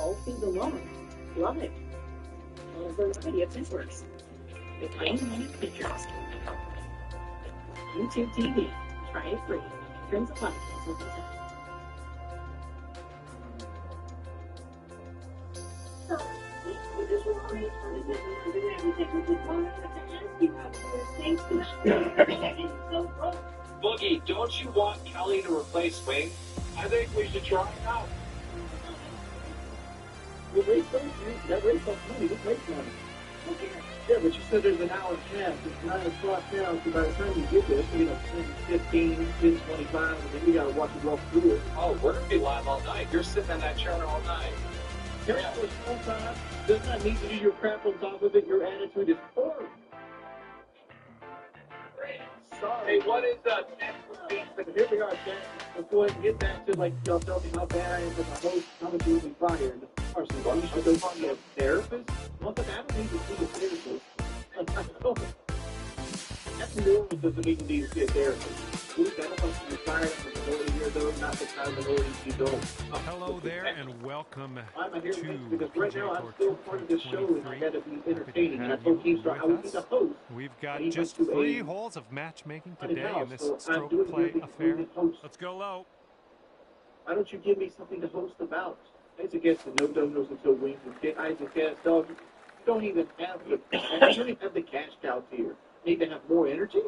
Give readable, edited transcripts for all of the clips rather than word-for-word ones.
all season long. Love it. A variety of networks. With 90-minute pictures. YouTube TV. Try it free. Terms apply. Boogie, don't you want Kelly to replace Wing? I think we should try it out. That race costs money. This race money. Okay. Yeah, but you said there's an hour and a half. It's 9 o'clock now, so by the time you get there, it's going to be 15, 10, 25, and then you got to watch it walk through it. Oh, we're going to be live all night. You're sitting in that chair all night. Yeah, for a small time, does not need to do your crap on top of it. Your attitude is poor. Hey, what is that? Here we are, Jack. Let's go ahead and get back to, like, y'all tell me how bad I am for my host. How much will be fired? Carson, well, you should go see a therapist? Well, but I don't need to see a therapist. That's more doesn't even need to see a therapist. Luke, I don't know if you're fired from the minority here, though. Not the kind of minority you don't. Hello there, and welcome I'm here to because right now I'm still part of this show, and I got to be entertaining. And I have told you Keemstar I with would be us. the host. We've got He just went to 3 a holes of matchmaking haunted today house, in this so I'm stroke doing play the affair. host. Let's go low. Why don't you give me something to host about? It's against the no dominoes until wings and get Isaac Cash dog. You don't even have the cash cows here. Need to have more energy?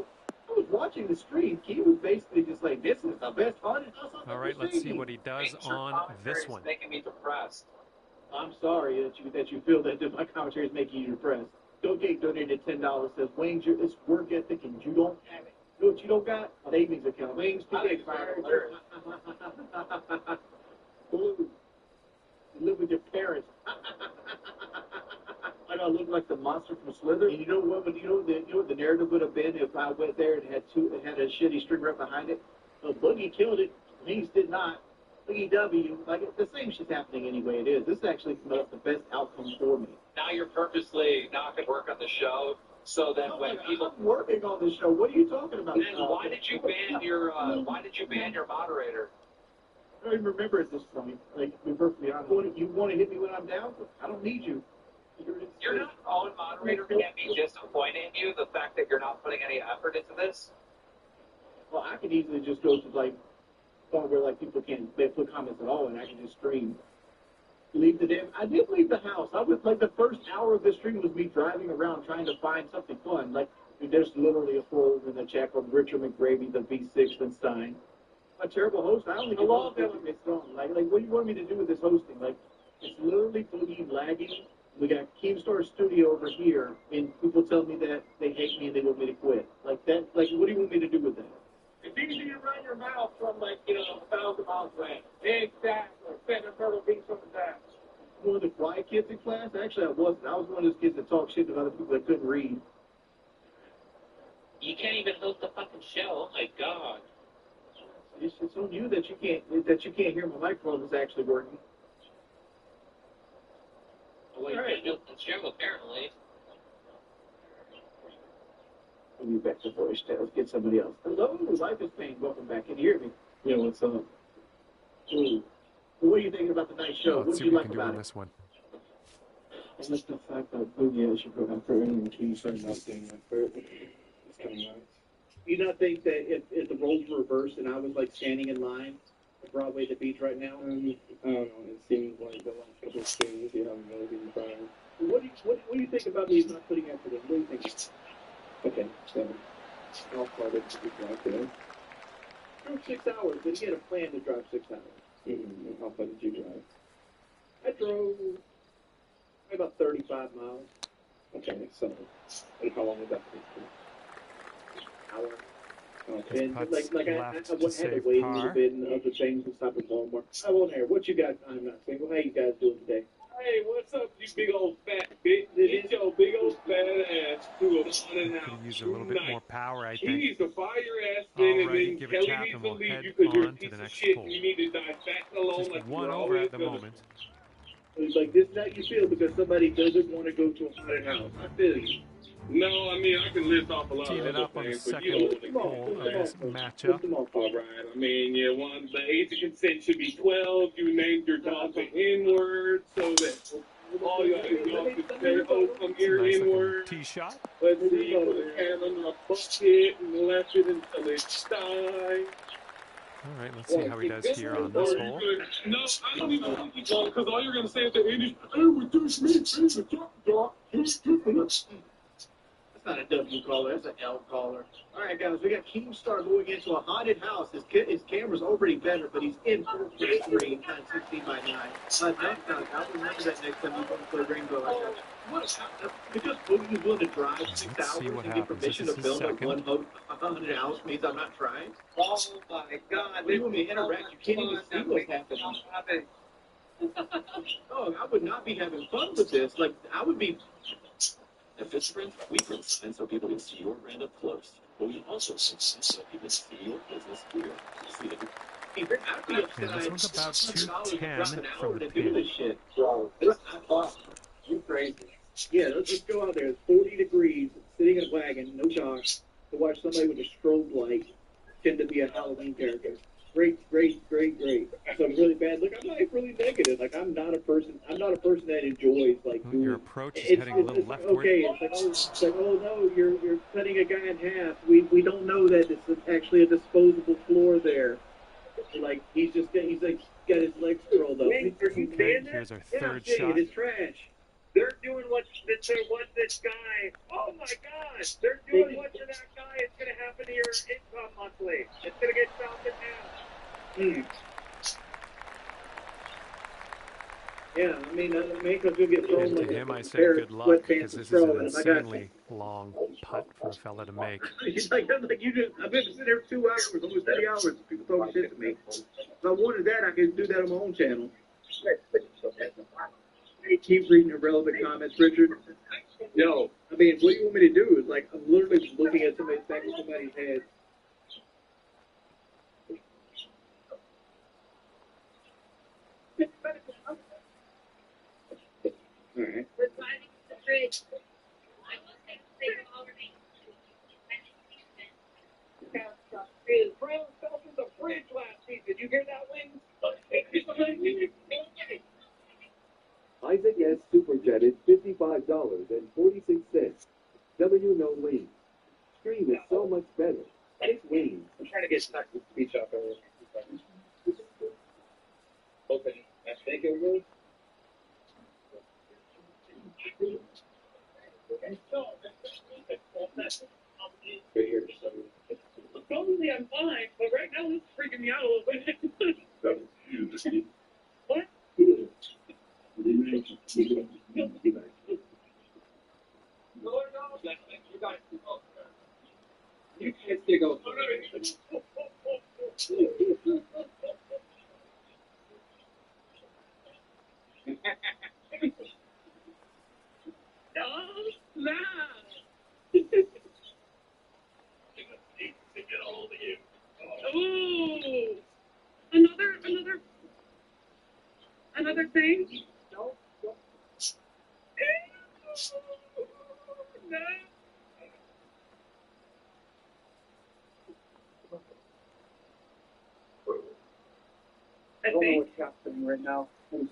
I was watching the stream. He was basically just like, this is the best haunted house I've All ever right, let's see seen. what he does on this one. Making me depressed. I'm sorry that you feel that my commentary is making you depressed. Don't get donated $10. Says Wayne's it's work ethic and you don't have it. You know what you don't got? A savings account. Wayne's PGA fired. Blue. You live with your parents. I don't look like the monster from Slither. And you know what? You know what the narrative would have been if I went there and had a shitty string right behind it. Well, Boogie killed it. Wings did not. Boogie W. Like the same shit's happening anyway. It is. This is actually the best outcome for me. Now you're purposely not going to work on the show so that when people. I'm working on this show. What are you talking about? Then why did you ban your moderator? I don't even remember at this point. Like, to be perfectly honest, you want to hit me when I'm down? I don't need you. Your own moderator can't be disappointing you, the fact that you're not putting any effort into this? Well, I could easily just go to, like, point where, like, people can't put comments at all, and I can just stream. I did leave the house. I was, like, the first hour of the stream was me driving around trying to find something fun. Like, there's literally a poll in the chat from Richard McGravy, the V6 and Stein. A terrible host. I only love that it's strong. Like, what do you want me to do with this hosting? Like, it's literally Boogie lagging. We got Keemstar Studio over here, and people tell me that they hate me and they want me to quit. Like that. Like, what do you want me to do with that? It's easy to run your mouth from 1,000 miles away. Exactly. Spend a turtle beats on the dash. One of the quiet kids in class. Actually, I wasn't. I was one of those kids that talked shit to other people that couldn't read. You can't even host a fucking show. Oh my god. It's on you that you can't hear my microphone is actually working. Well, you're going to do the show, apparently. I'll be back to voice chat. Let's get somebody else. Hello, Life is Pain. Welcome back. Can you hear me? Yeah, what's up? Ooh. What are you thinking about the night show? Let's What see do you what like we can do on about it? this one. It's just the fact that Boogie should go after any team starting out doing that for it. It's kind of nice. You not think that if the roles were reversed and I was like standing in line at Broadway at the beach right now? I don't know. It seems like the last couple of streams you haven't really been trying. What do you think about me not putting effort in? What do you think? Okay, so how far did you drive today? Drove 6 hours, but he had a plan to drive 6 hours. Mm-hmm. And how far did you drive? I drove about 35 miles. Okay, so and how long would that take you? Hour. Okay. And Putts like I left had to to save wait a par. little bit and other things and stop at Walmart. I won't air. What you got? I'm not single. How you guys doing today? Hey, what's up, you big old fat bitch? Get your big old fat ass to a haunted house Could use a little bit tonight. more power, I She think. needs to fire your ass in, and Alrighty, then give it Kelly tap needs and to we'll leave head you because you're a on to piece the of next shit hole. and you need to die back alone Just like one you over always at the gonna. moment. It's like this is how you feel because somebody doesn't want to go to a haunted house. I feel you. No, I mean, I can list off a lot Teeing of it other up on the things, but second you hole of this matchup. List them all. all right. I mean, yeah, the age of consent should be 12. You named your dog the N-word so that all your dogs could say, oh, come It's a here, nice looking N-word. tee shot. Let's see, put his hand under a bucket and left it until it's died. All right, let's see how he does here on this hole. No, I don't even think he's going because all you're going to say at the end is, hey, we just me, the dog. That's not a W caller. That's an L caller. All right, guys, we got Keemstar going into a haunted house. His camera's already better, but he's in full screen, kind of 16 by 9. I'll remember that next time you go to play Rainbow. Because Boogie's willing to drive 6 Let's see hours what and get happens. permission This to is build second. one haunted house means I'm not trying. Oh my God! When you want me to interact, you can't even see what's happening. Oh, I would not be having fun with this. Like, I would be. If it's print, we print signs so people can see your brand up close. But we also send signs so people see your business here. See it. I'd be upset. And this one's about $210 210 from the to do pin. this shit. You crazy. Yeah, let's go out there. It's 40 degrees, sitting in a wagon, no dock, to watch somebody with a strobe light pretend to be a Halloween character. Great. So I'm really bad. Look, I'm not really negative. Like, I'm not a person that enjoys, like, Well, your approach is heading a little leftward. Okay, it's like, oh no, you're cutting a guy in half. We don't know that it's actually a disposable floor there. Like, he's like got his legs curled up. Wait, are you Okay, saying that? here's our Yeah, third I'm saying shot. it's trash. They're doing what this guy. Oh my God! They're doing what to that guy is going to happen to your income monthly. It's going to get stopped in half. Yeah, I mean, because you'll get thrown And to like him, I a say pair good of luck, sweatpants because and this is straw, an and I got insanely long putt for a fella to make. It's like you just. I've been sitting there 2 hours, almost 3 hours. People talking shit to me. If I wanted that, I could do that on my own channel. Keep reading irrelevant comments, Richard. Yo, I mean, what do you want me to do? Is like I'm literally looking at somebody's back of somebody's head. All right. Brown fell through the bridge last season. You hear that, Wings? Isaac S. Superjetted $55.46. W no wings. Stream is so much better. It's wings. I'm trying to get stuck with speech off over. Okay, I think it will. Normally I'm fine, but right now this is freaking me out a little bit. What? You can't take over. No, Ooh, another thing. No. No. I don't know what's happening right now. Do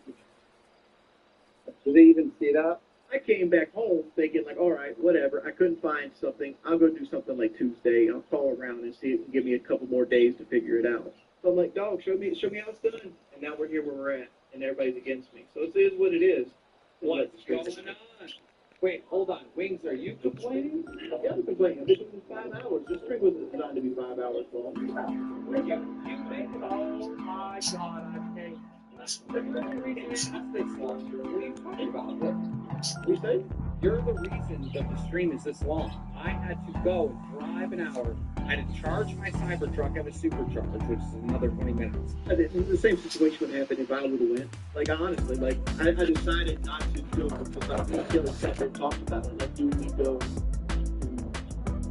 they even see that? I came back home thinking like, all right, whatever. I couldn't find something. I'll go do something like Tuesday. I'll call around and see if it can give me a couple more days to figure it out. So I'm like, dog, show me how it's done. And now we're here where we're at, and everybody's against me. So it is what it is. What's going on? Wait, hold on. Wings, are you complaining? Yeah, I'm complaining. This was 5 hours. This string was designed to be 5 hours long. You made it. Oh my God, I can't. You're the reason it lasts this long. What are you talking about? What? We say? You're the reason that the stream is this long. I had to go drive an hour. I had to charge my Cybertruck at a supercharge, which is another 20 minutes. The same situation would happen if I would have went. Like, honestly, like, I decided not to go because I feel sat and talked about it. Like, do we go to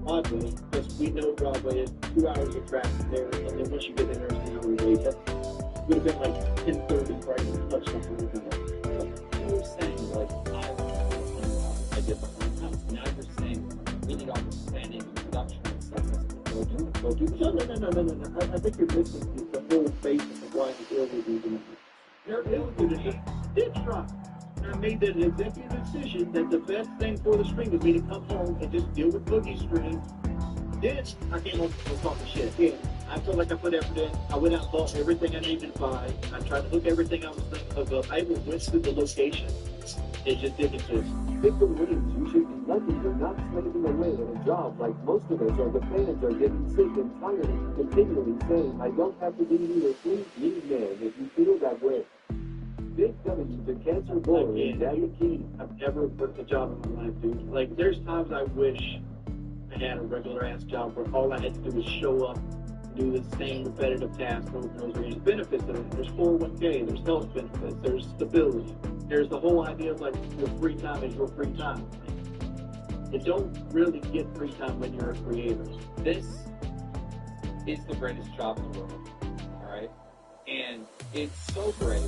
Broadway? Because we know Broadway is 2 hours of traffic there, and then once you get in there, it's an hour late. That would have been like 10:30 right to touch something with that. You were saying, like, I did the house. Now you're saying I think you're missing the whole basis of why the deal would be doing it. They're doing it. Did try. I made that executive decision that the best thing for the stream was me to come home and just deal with Boogie's stream. Then I came home and talking shit. Yeah, I felt like I put effort in. I went out and bought everything I needed to buy. I tried to hook everything I was thinking of. I even went to the location. It just didn't exist. Victor Williams, you should be lucky you're not slaving away at a job like most of us or the fans are getting sick and tired of continually saying, I don't have to be either sleep, need man if you feel that way. Big W to Cancer Boy and Daddy Key. I've never worked a job in my life, dude. Like, there's times I wish I had a regular-ass job where all I had to do was show up, do the same repetitive tasks over and over again. There's benefits of it. There's 401k, there's health benefits, there's stability. There's the whole idea of, like, your free time is your free time. You don't really get free time when you're a creator. This is the greatest job in the world, all right? And it's so great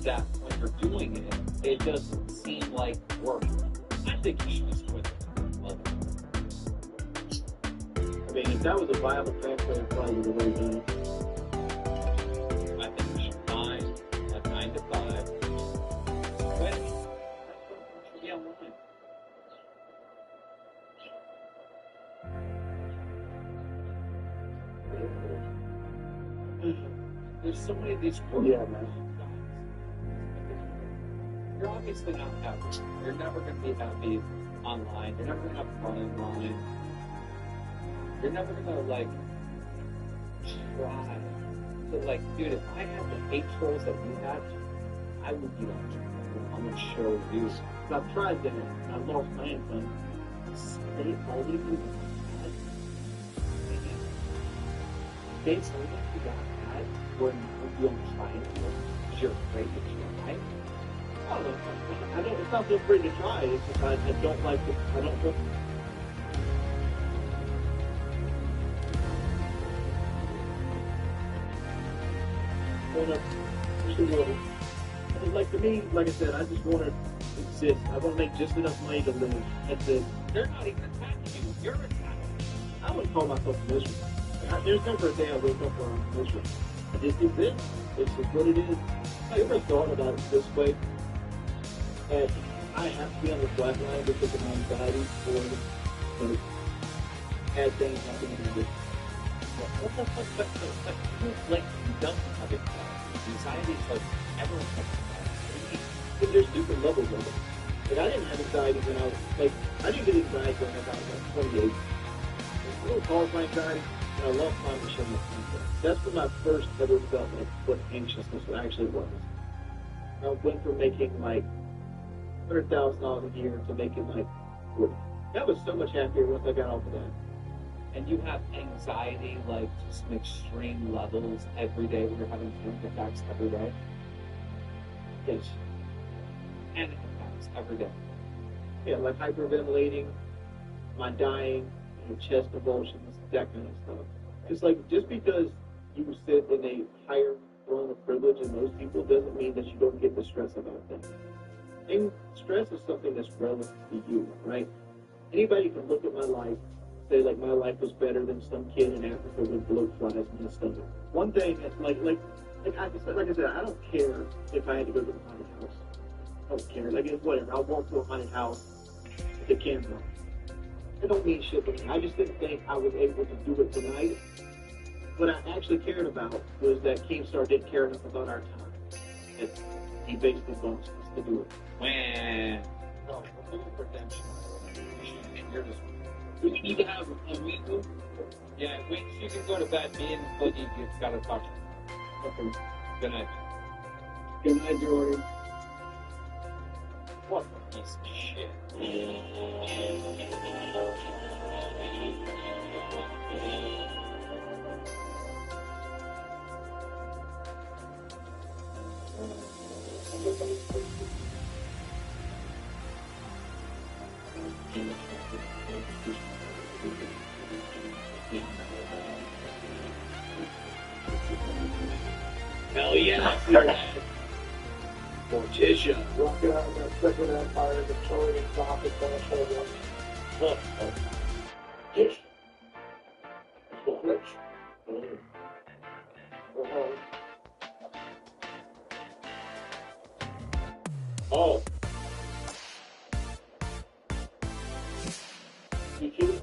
that when you're doing it, it doesn't seem like work. I think you should just quit it. Love it. I mean, if that was a viable pathway, I probably would have already done it. I think you should find a 9 to 5. Quit it. Should be online. There's so many of these work. Yeah, man. You're obviously not happy. You're never going to be happy online. You're never going to have fun online. You're never going to, like, try to, like, dude, if I had the hate trolls that you have, I would be on the show with you. I've tried that. I lost my income. They only do that. They say that you got mad when you don't try it because you're afraid to try. I don't, it's not being afraid to try. It's just I don't like it. I don't want. Like, to me, like I said, I just want to exist. I want to make just enough money to live. That's it. They're not even attacking you. You're attacking. I wouldn't call myself miserable. There's never a day I wake up where I'm miserable. I just exist. It's just what it is. I never thought about it this way. And I have to be on the flat line because of my anxiety for the bad things happening in this. What the fuck? Like, you don't have it. Anxiety is like everyone has anxiety. But there's different levels of it. Like, I didn't have anxiety when I was, like, I didn't get anxiety when I was like 28. I don't cause my anxiety, and I love my machine. That's when I first ever felt like what anxiousness actually was. I went from making like $100,000 a year to making like 40. That was so much happier once I got off of that. And you have anxiety, like, to some extreme levels every day when you're having panic attacks every day? Yes. Panic attacks every day. Yeah, like hyperventilating, my dying, chest convulsions, that kind of stuff. It's like, just because you sit in a higher throne of privilege than most people doesn't mean that you don't get the stress about things. And stress is something that's relative to you, right? Anybody can look at my life, say like my life was better than some kid in Africa with bloat flies in his stomach. One thing that's like I said, I don't care if I had to go to a haunted house. I don't care. Like, it's whatever. I'll walk to a haunted house with a camera. It don't mean shit to me. I just didn't think I was able to do it tonight. What I actually cared about was that Keemstar didn't care enough about our time. And he basically wants us to do it. When no, redemption. You're just. Do we need to have a weekly? Yeah, you can go to bed. Me and Boogie, you've got to talk. Okay. Good night. Good night, Jordan. What a piece of shit. Hell yeah. Morticia. Walking out in that second empire, Victorian Gothic asshole. Look. Yes. Rich. Oh. You kidding?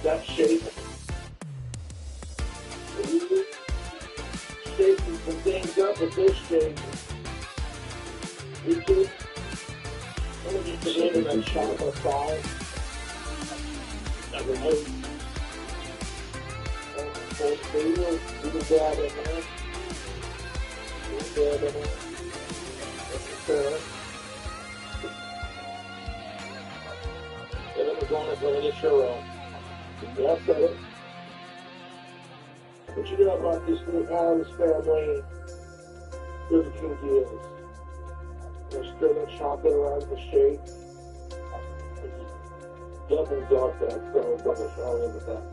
That's shaking. Shaking some things up with this shake. You kidding? I'm gonna just get in that chocolate sauce. That remote. Full speed. You can grab it now. You can grab it now. That's and then we're going to bring a churro. Yeah, I said it. What you know about this new Adams family Burger King deals? There's straight up chocolate around the shake. It's double dog that, so double chocolate with that.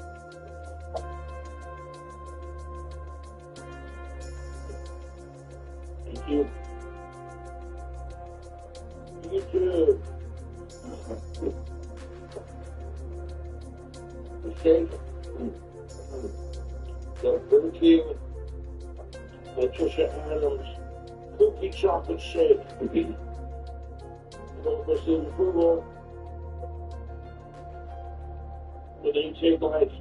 Thank you. You too. The shake. The Burger King Patricia Adams cookie chocolate shake. You know, this is approval. And then you take like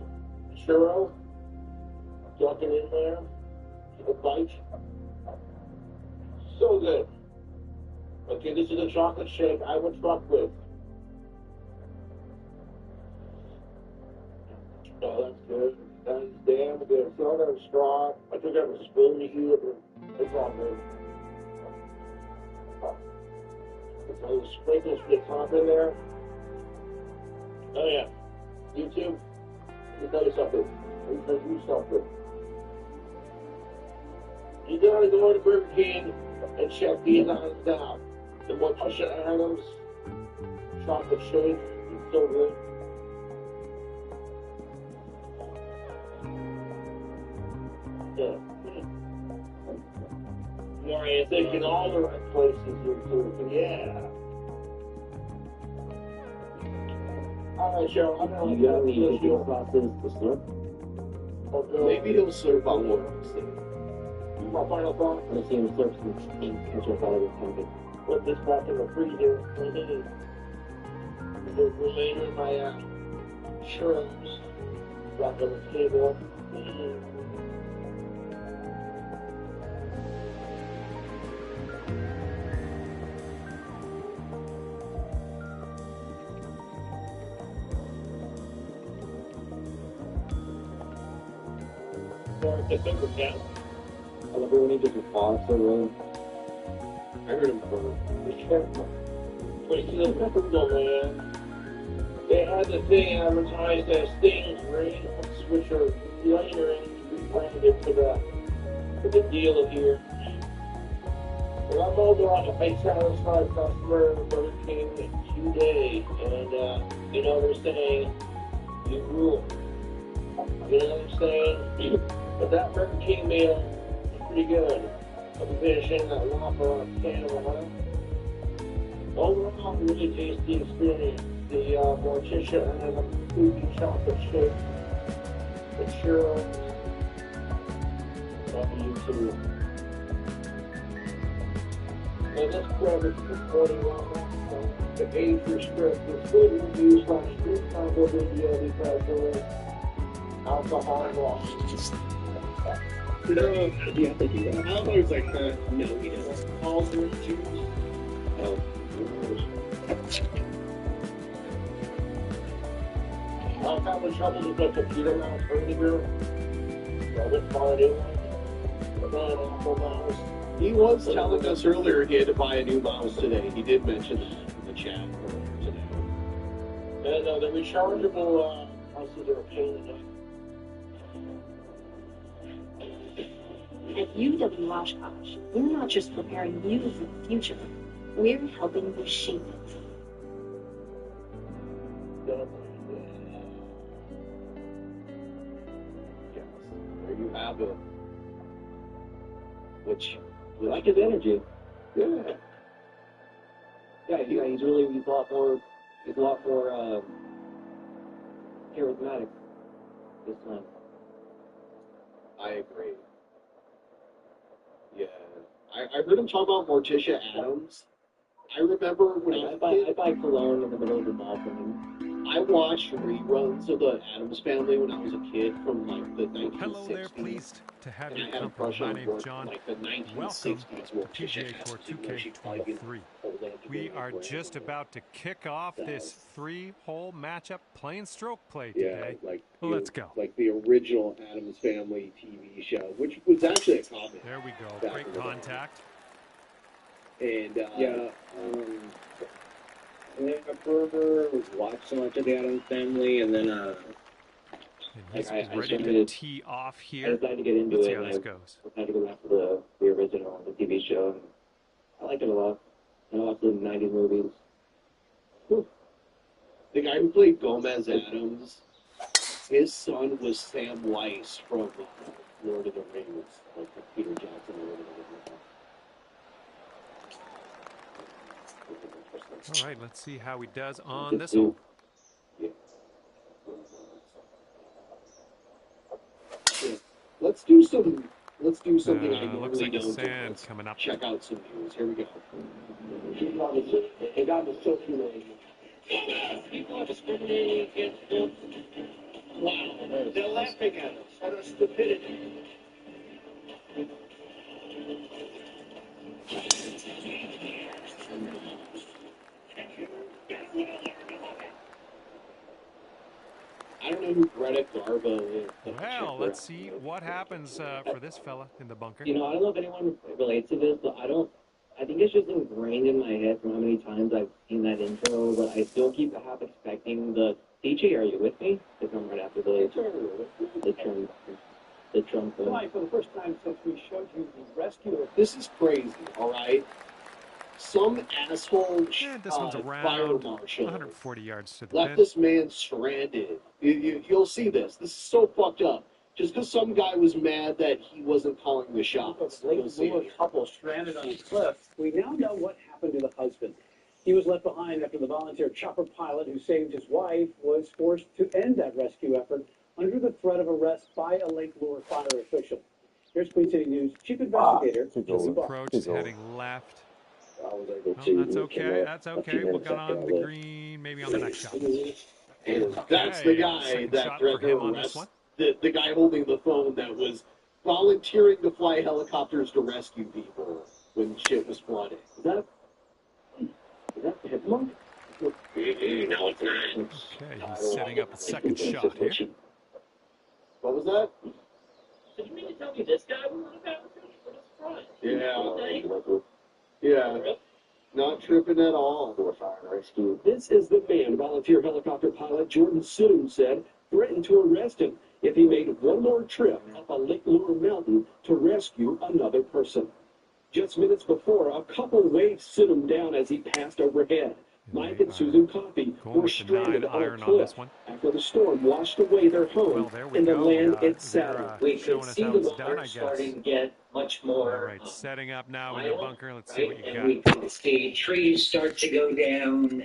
churro, duck it in there, take a bite. So good. Okay, this is a chocolate shake I would fuck with. Oh, that's good. That's damn good. So I got a straw. I took out a spoon to eat it, but it's all good. Put those sprinkles for the top in there. Oh yeah. YouTube, let me tell you something. Let me tell you something. You gotta go to Burger King and check these items out. The Patricia Adams chocolate shake is so good. Yeah. Why you're thinking all the right places YouTube. Yeah. Alright, Joe, I'm gonna You got any additional sauces to slurp? Maybe he'll slurp on one. My final thought. Let's see him slurp some ketchup out of his pocket. Put this back in the freezer. The remainder of my churros back on the table. The finger count. I love it when he just walks so really. I heard him burp. Be careful. Wait till the peppers go, man. They had the thing advertised as Sting's Rain, which are later rebranded to the deal here. Well, I'm over on a satisfied customer of Burger King today, and you know what they're saying? You rule. You know what I'm saying? But that Burger King meal is pretty good. I'll be finishing that Whopper on a can of oil. Overall, really tasty experience. The Morticia and the cookie chocolate shake. The churros. Love you too. And let's grab it for 41. The A for script. It's good reviews / group combo video because there is alcohol involved. No, yeah, they do that. Alcohol's like that. No, he doesn't. All orange juice. Oh, I'm having trouble with my computer mouse earlier. So I went for a new one. Then Apple mouse. he was telling us earlier he had to buy a new mouse today. He did mention that in the chat today. And the rechargeable mouses are a pain in the neck. At UW Oshkosh, we're not just preparing you for the future, we're helping you shape it. Yes. There you have it. Which, We like his energy. yeah. Yeah, he's a lot more charismatic this time. I agree. Yeah. I heard him talk about Morticia Adams. I remember when I buy cologne in the middle of the mall for him. I watched reruns of the Addams Family when I was a kid from like the 1960s. Hello there, pleased to have And your I had a company. crush My on name's John. like the 1960s Welcome to Morticia PGA Tour Adams, even though she probably didn't 2K23. hold that We together are forever. just about to kick off this 3-hole matchup playing stroke play Yeah, today. like Well, let's go. Like the original Addams Family TV show, which was actually a comic. There we go. back Great in the day. contact. And Forever watched so much of the Addams Family, and then And he's I ready to started- tee off I here. decided to get into Let's it. see how And this I goes. had to go back to the original, the TV show. And I liked it a lot. And I watched the 90s movies. the guy who played Gomez Adams, his son was Sam Weiss from Lord of the Rings, like the Peter Jackson Lord of the Rings. All right, let's see how he does on this hole. Yeah. Let's do something I Looks normally like the don't do. sand Let's coming up. check out some news. Here we go. They got me so humiliated. People are discriminating against them. Wow. They're laughing at us, at our stupidity. I don't know who Greta Garbo is. Well, let's see what happens for this fella in the bunker. You know, I don't know if anyone relates to this, but I think it's just ingrained in my head from how many times I've seen that intro, but I still keep half expecting the DJ, are you with me? To come right after the Trump. Tonight, for the first time since we showed you the rescue of This is crazy, all right? Some asshole And this one's fire around marshal 140 yards to the left pin. this man stranded. You'll see this. This is so fucked up. Just because some guy was mad that he wasn't calling the shots. You'll see it here. couple stranded on a cliff. We now know what happened to the husband. He was left behind after the volunteer chopper pilot who saved his wife was forced to end that rescue effort under the threat of arrest by a Lake Lure fire official. Here's Queen City News Chief Investigator. This approach is heading left. Well, that's okay. That's okay. We'll get on the green, maybe on the next shot. That's the Okay, guy second that shot for threatened him to on this arrest one. the guy holding the phone that was volunteering to fly helicopters to rescue people when shit was flooding. Is that the Hitler? No, it's not. Okay, he's setting up a second shot here. What was that? Did you mean to tell me this guy was on the front? Yeah, not tripping at all. This is the man volunteer helicopter pilot Jordan Soon said threatened to arrest him if he made one more trip up a Lake Lure mountain to rescue another person. Just minutes before, a couple waved Soon down as he passed overhead. Mike and Susan Coffey were stranded on a cliff after the storm washed away their home and the land it sat on. We could see the water starting to get much more. All right, setting up now in the bunker. Let's see what you And got. we could see trees start to go down,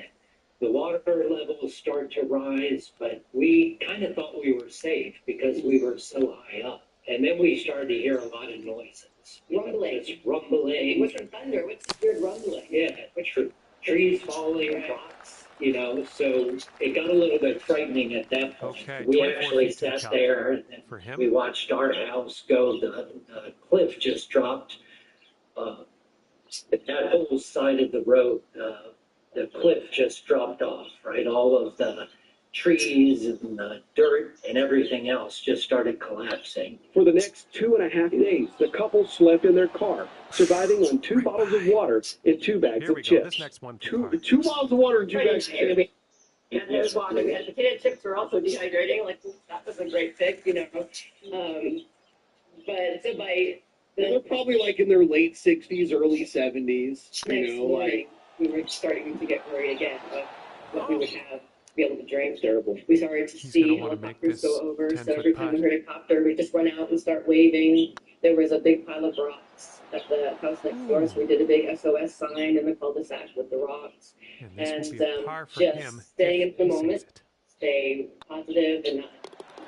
the water levels start to rise, but we kind of thought we were safe because we were so high up. And then we started to hear a lot of noises. Rumbling. Just rumbling. What's the thunder? What's the weird rumbling? Yeah, trees falling, rocks, so it got a little bit frightening at that point. Okay, We 24 actually feet to the sat top there and for him. we watched our house go. The cliff just dropped. That whole side of the road, the cliff just dropped off, right? All of the trees and the dirt and everything else just started collapsing. For the next 2.5 days, the couple slept in their car, surviving on 2 bottles of water and 2 bags Here we of go. chips. This next one. Two bottles of water and 2 bags of chips. And there's water. And potato chips were also dehydrating. Like, that was a great pick, But so by They're probably like in their late 60s, early 70s. next morning, we were starting to get worried again about what we would have to be able to drink. Terrible. We started to He's see gonna wanna make helicopters this go over. So 10-foot every time we putt. heard a copter, we'd just run out and start waving. There was a big pile of rocks at the house next door, so we did a big SOS sign in the cul-de-sac with the rocks. And this will And be a par for just him. staying if in the he sees moment, it. stay positive and not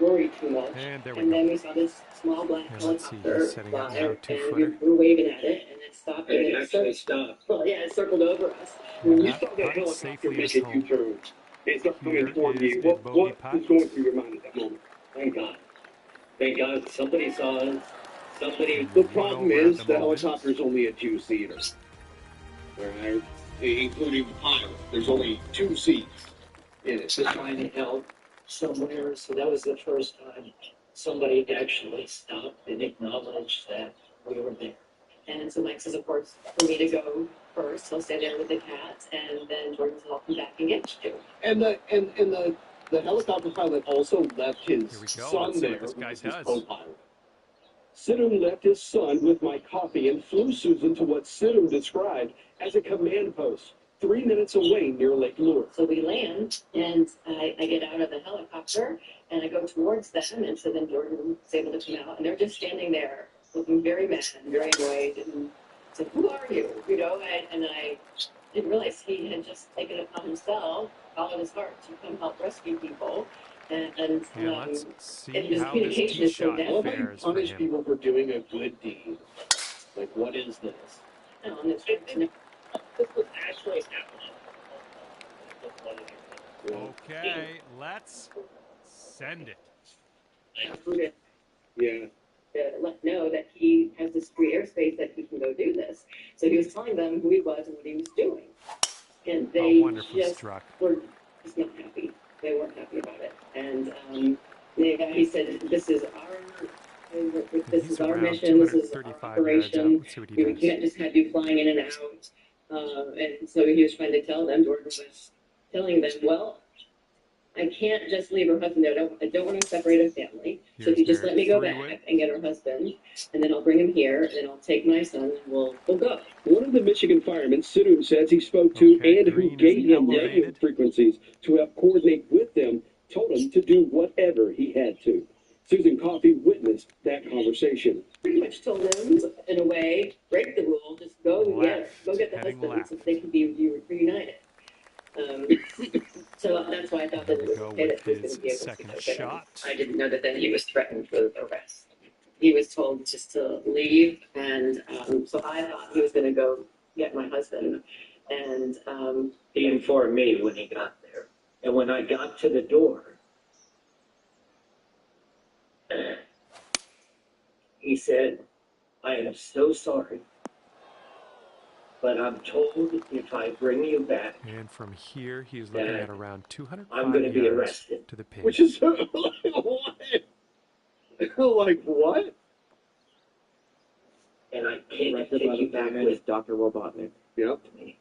worry too much. And there we And go. then we saw this small black And let's see, helicopter he's setting up fly, now, and 2-footer. we were waving at it, and it stopped. And And it actually circled. stopped. Well, yeah, it circled over us. And You that saw that putt helicopter safely make is a home. U-turn and start Here coming toward is you. a bogey What putt. was going through your mind at that moment? Thank God. Thank God somebody saw us. Somebody. The One problem over at is the the moment. helicopter's only a two-seater. All right, including the pilot. There's only 2 seats in it. Was trying to help somewhere. So that was the first time somebody actually stopped and acknowledged that we were there. And so Mike says, of course, for me to go first, he'll stay there with the cats, and then Jordan says, I'll come back and get you. And the helicopter pilot also left his Here we go. son Let's see there, what this who guy was his does. co-pilot. Sidham left his son with my coffee and flew Susan to what Sidham described as a command post 3 minutes away near Lake Lure. So we land, and I get out of the helicopter, and I go towards them, and so then Jordan is able to come out, and they're just standing there, looking very mad and very annoyed, and said, who are you? You know, and I didn't realize he had just taken it upon himself, followed his heart to come help rescue people, and let's see his how this communication tee is so shot bad. How about you fares for punish him. people for doing a good deed? Like, what is this? And it's This was actually happening. Okay, let's send it. Yeah. to let know that he has this free airspace that he can go do this. So he was telling them who he was and what he was doing. And they wonderfully just struck. were just not happy. They weren't happy about it. And he said, this is our mission, this is our operation. Let's see what he We does. can't just have you flying in and out. And so he was trying to tell them, Jordan was telling them, well, I can't just leave her husband there. I don't want to separate a family. So if you just let me go back and get her husband, and then I'll bring him here, and then I'll take my son, and we'll go. One of the Michigan firemen, Sidham, says he spoke to and who gave him radio frequencies to help coordinate with them, told him to do whatever he had to. Susan Coffey witnessed that conversation. Pretty much told them, in a way, break the rule, just go get the husband so they can be reunited. So that's why I thought that it was okay that he was going to be able second to shot. I didn't know that then he was threatened with arrest. He was told just to leave, and so I thought he was going to go get my husband. And He informed me when he got there. And when I got to the door, he said, I am so sorry, but I'm told if I bring you back, And from here, he's looking at around 205 I'm going to be yards arrested. to the pin. Which is what? Like what? And I can't take you back with Dr. Robotnik. Yep. me.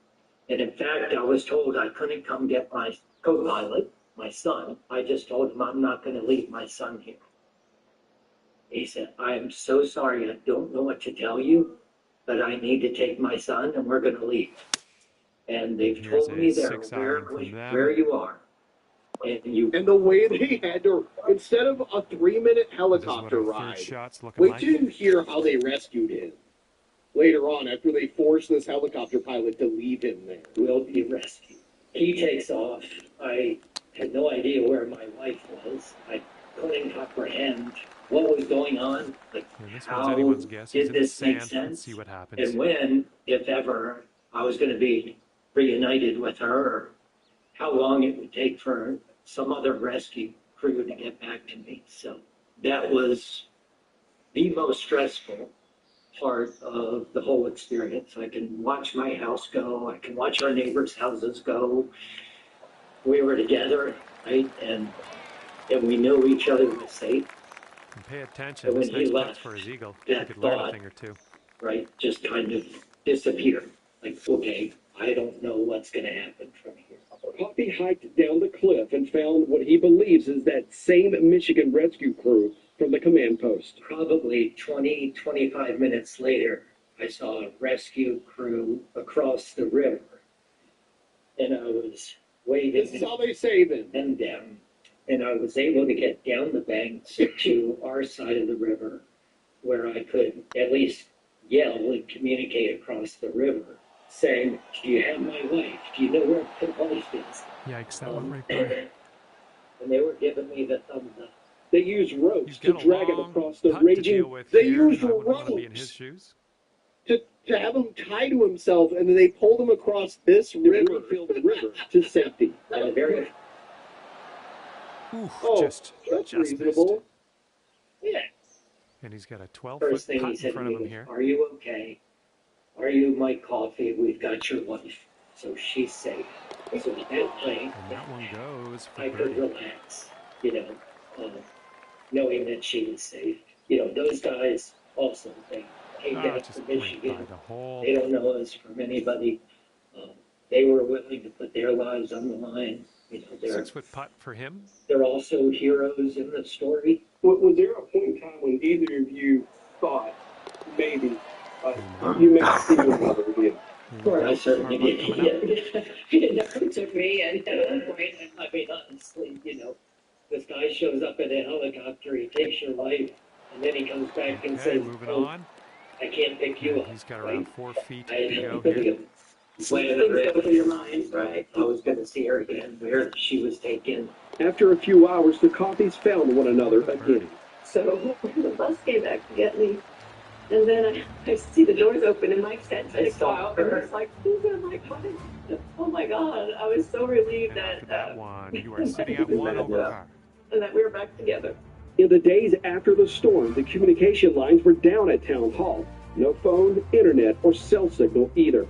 And in fact, I was told I couldn't come get my co-pilot, my son. I just told him I'm not going to leave my son here. He said, I am so sorry. I don't know what to tell you, but I need to take my son and we're going to leave. And they've Here's told me a there 6-iron from them. where you are. And the way they had to, instead of a 3-minute helicopter ride, shot's looking wait like. till you hear how they rescued him later on after they forced this helicopter pilot to leave him there. Will be rescued. He takes off. I had no idea where my wife was. I couldn't comprehend what was going on. Like, And this one's how anyone's guess. He's did in the this make sand. sense? Let's see what happens. And when, if ever, I was going to be reunited with her, or how long it would take for some other rescue crew to get back to me. So that was the most stressful part of the whole experience. I can watch my house go. I can watch our neighbors' houses go. We were together, right? And we knew each other was safe. And pay attention. And when This he next putt left, for his eagle. He that could learn a thought, thing or two. right, just kind of disappeared. Like, okay, I don't know what's going to happen from here. Coffey hiked down the cliff and found what he believes is that same Michigan rescue crew from the command post. Probably 20, 25 minutes later, I saw a rescue crew across the river. And I was waving. This is how they save him. And them. And I was able to get down the banks to our side of the river where I could at least yell and communicate across the river, saying, do you have my wife? Do you know where my wife is? Yikes, that went right by. And they were giving me the thumbs up. They used ropes He's to got a drag him long across the putt to raging. deal with They here. used I wouldn't want to be in his ropes shoes. to have him tie to himself, and then they pulled him across this river. Filled river to safety. And a very Ooh, Oh, just that's missed. reasonable. Yeah. And he's got a 12-foot first thing putt he in said to front me of him was, here. "Are you okay? Are you Mike Coffey? We've got your wife, so she's safe." So that way, And that one goes for I could birdie. relax, knowing that she was safe. Those guys also, they came down Just from went Michigan. by the hole. They don't know us from anybody. They were willing to put their lives on the line. They're 6-foot putt for him. they're also heroes in the story. Was there a point in time when either of you thought maybe you may see your mother again? Well, I certainly Hard luck did. coming up. It never took me, and at one point, I mean, honestly, this guy shows up in a helicopter, he takes your life, and then he comes back and Okay, says, moving "Oh, on. I can't pick you up." He's got around 4 feet I to go things here. go through your mind, right? I was going to see her again, where she was taken. After a few hours, the Coffeys found one another again. So the bus came back to get me. And then I see the doors open and Mike's head sticks out. And it's like, who's that Mike? Oh my God. I was so relieved And after that that one, you are sitting at 1 over par. and that we were back together. In the days after the storm, the communication lines were down at Town Hall. No phone, internet, or cell signal either.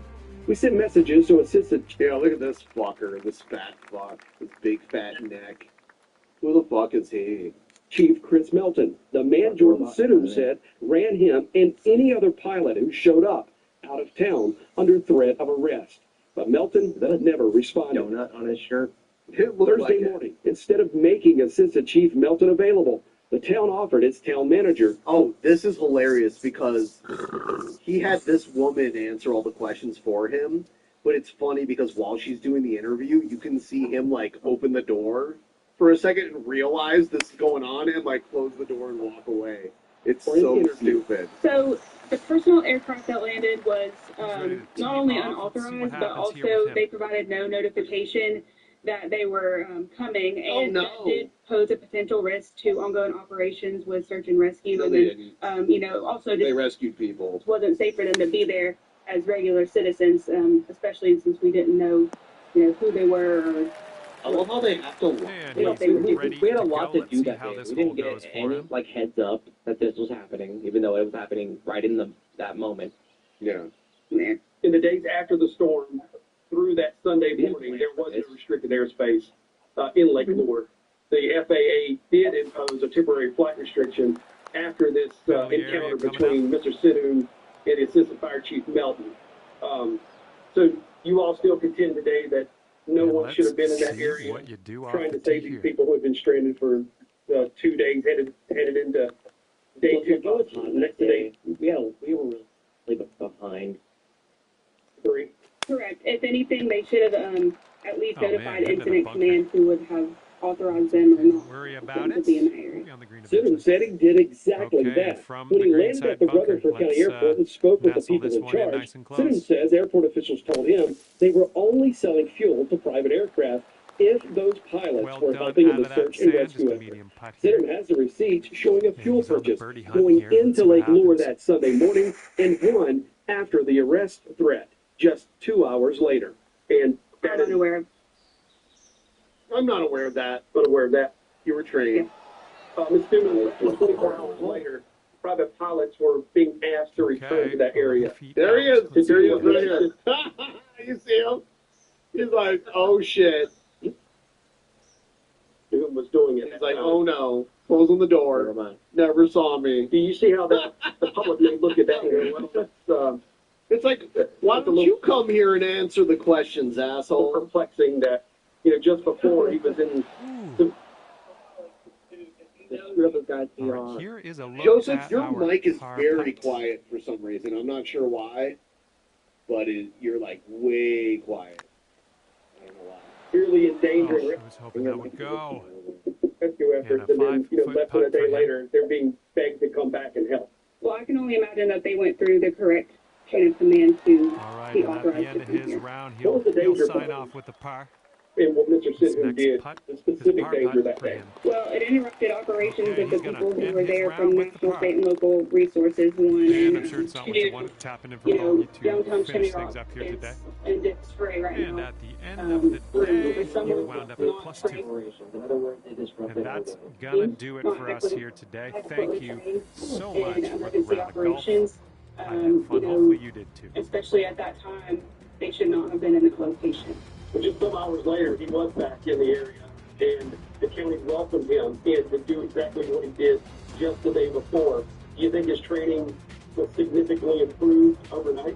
We sent messages to Assistant. Yeah, look at this fucker, this fat fuck, this big fat neck. Who the fuck is he? Chief Chris Melton, the man Jordan Sidhu said ran him and any other pilot who showed up out of town under threat of arrest. But Melton never responded. Donut on his shirt. It looked Thursday like morning, instead of making Assistant Chief Melton available, the town offered its town manager. Oh, this is hilarious because he had this woman answer all the questions for him. But it's funny because while she's doing the interview, you can see him like open the door for a second and realize this is going on and like close the door and walk away. It's so stupid. So the personal aircraft that landed was ready to not tee only off. Let's see what unauthorized, but happens here also with him. they provided no notification that they were coming, Oh, and no. that did pose a potential risk to ongoing operations with search and rescue. No, and they then, didn't. Also They just rescued people. wasn't safe for them to be there as regular citizens, especially since we didn't know, who they were. Or, I love how they have to. And Yeah, he's they were ready We had a to lot go. to Let's do see that how day. this We hole didn't goes get for any him. heads up that this was happening, even though it was happening right in that moment. Yeah. there. In the days after the storm, through that Sunday morning, there was no restricted airspace in Lake Lure. The FAA did impose a temporary flight restriction after this encounter between Mr. Sidhu and the Assistant Fire Chief Melton. So you all still contend today that no one should have been in that area trying to save these people who have been stranded for 2 days, headed into day two. Next day, we were really behind. 3. Correct. If anything, they should have at least Oh, notified man, into the Incident bunker. Command, who would have authorized them or not. Worry about to it. be in that area. Be on the green Sidhu eventually. said he did exactly Okay, that. from When the he green landed side at the bunker, Rutherford County let's, Airport and spoke with the nestle people this in one in charge, nice and Sidhu close. says airport officials told him they were only selling fuel to private aircraft if those pilots Well were done helping in out the of that search and sand, just rescue a effort. medium putt here. Sidhu has the receipts showing a fuel he's on the purchase birdie hunt going here. Let's into see what Lake Lure happens. that Sunday morning and one after the arrest threat just 2 hours later. And I'm that is unaware of. I'm not aware of that. unaware of that. You were trained. Ms. Newman, 24 hours later, private pilots were being asked to return to that area. There he is. Let's There he see is what right here. You see him? He's like, oh shit. Who was doing it? He's like, oh no. Closing the door. Never saw me. Do you see how the public may look at that and go, well, that's It's like, why don't you come here and answer the questions, so asshole? perplexing that, just before he was in Ooh. the All right, here is a look Joseph, at your our mic is par very putt. quiet for some reason. I'm not sure why, but you're like way quiet. I don't know why. clearly in Oh, danger I was hoping that would go. rescue efforts, and then, 5-foot less than a putt day for him. later, they're being begged to come back and help. Well, I can only imagine that they went through the correct chain of command to All right, be and at the authorized end to of come his here. round, What was the he'll danger sign point? off with the par. and what Mr. His Sidman next did, putt, the his specific par danger putt that for day. him. Well, it interrupted operations Okay, of the he's gonna people who end were his there round from with the national, par. state, and local resources. One And I'm sure it's not what you wanted to happen in for Bogey to downtown finish Chimney things Rock up here is today. in disarray right And now. at the end of the day, he someone wound up not at +2. trained, In other words, they disrupted And that's gonna do it not for us adequately- here today. adequately Thank you trained so in much for the emergency round of golf. operations. I had fun. You know, Hopefully you did too. especially at that time, they should not have been in that location. But just some hours later, he was back in the area, and the county welcomed him in to do exactly what he did just the day before. Do you think his training was significantly improved overnight?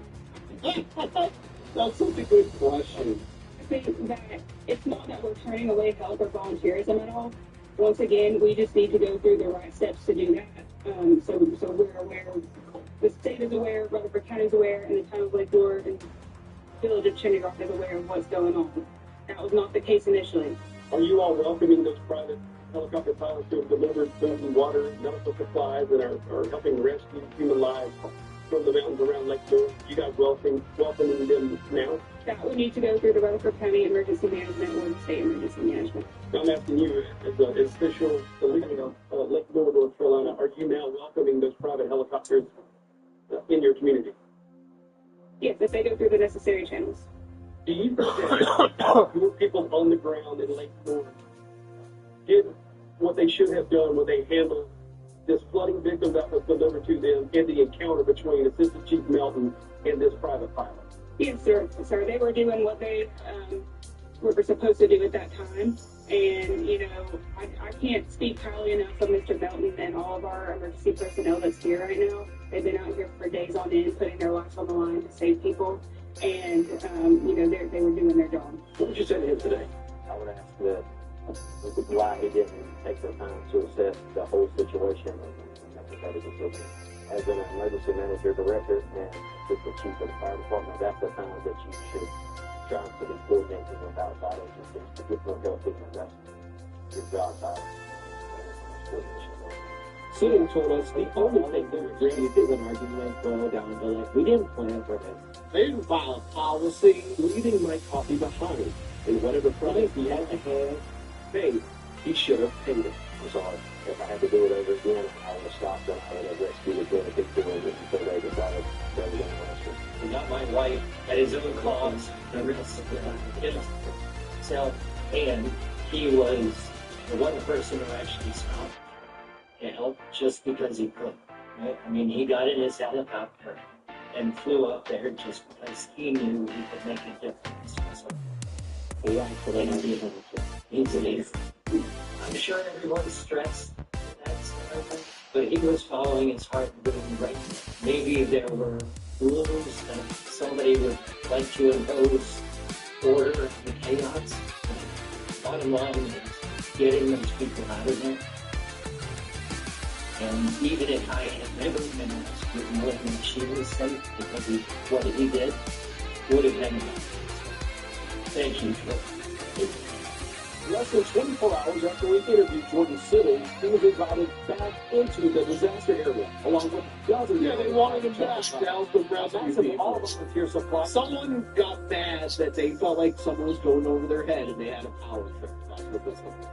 That's such a good question. I think that it's not that we're turning away help or volunteerism at all. Once again, we just need to go through the right steps to do that. So we're aware, the state is aware, Rutherford County is aware, and the town of Lake Lord and village of Chimney Rock is aware of what's going on. That was not the case initially. Are you all welcoming those private helicopter pilots who have delivered food and water, medical supplies, and are helping rescue human lives from the mountains around Lake Lord? You guys welcoming them now? That would need to go through the Rutherford County Emergency Management or the State Emergency Management. I'm asking you, as an official leader of Lake Lord, North Carolina, are you now welcoming those private helicopters in your community? Yes, if they go through the necessary channels. Do you think that your people on the ground in Lake Lord did what they should have done when they handled this flooding victim that was delivered to them and the encounter between Assistant Chief Melton and this private pilot? Yes, sir. They were doing what they were supposed to do at that time. And, you know, I can't speak highly enough of Mr. Melton and all of our emergency personnel that's here right now. They've been out here for days on end, putting their lives on the line to save people. And, you know, they were doing their job. What would you say to him today? I would ask that why he didn't take the time to assess the whole situation and make a better decision. As an emergency manager, director, and assistant chief of the fire department, that's the time that you should try to be coordinating with outside agencies to get them help and that's your job title. Sitting told us the only thing they were doing is an argument down to like, we didn't plan for this. They didn't file a policy, leaving my coffee behind. And whatever price he had to have paid, he should have paid it. I'm sorry. If I had to do it over again, I would have stopped and I would have rescued the 26 until they decided they were going to rescue. He got my wife at his own cost, the rest of himself, and he was the one person who actually stopped to help just because he could. Right? I mean, he got in his helicopter and flew up there just because he knew he could make a difference. So, I'm sure everyone's stressed, but he was following his heart and doing right. Maybe there were rules that somebody would like to impose order and chaos. Bottom line is getting those people out of there. And even if I had never been rescued, knowing that she was safe because of what he did, would have been enough. Thank you for Less than 24 hours after we interviewed Jordan Siddle, he was invited back into the disaster area, along with dozens Yeah, they wanted him back. That was the rescue all people. volunteer supply. Someone got mad that they felt like someone was going over their head and they had a power trip. That's what this was.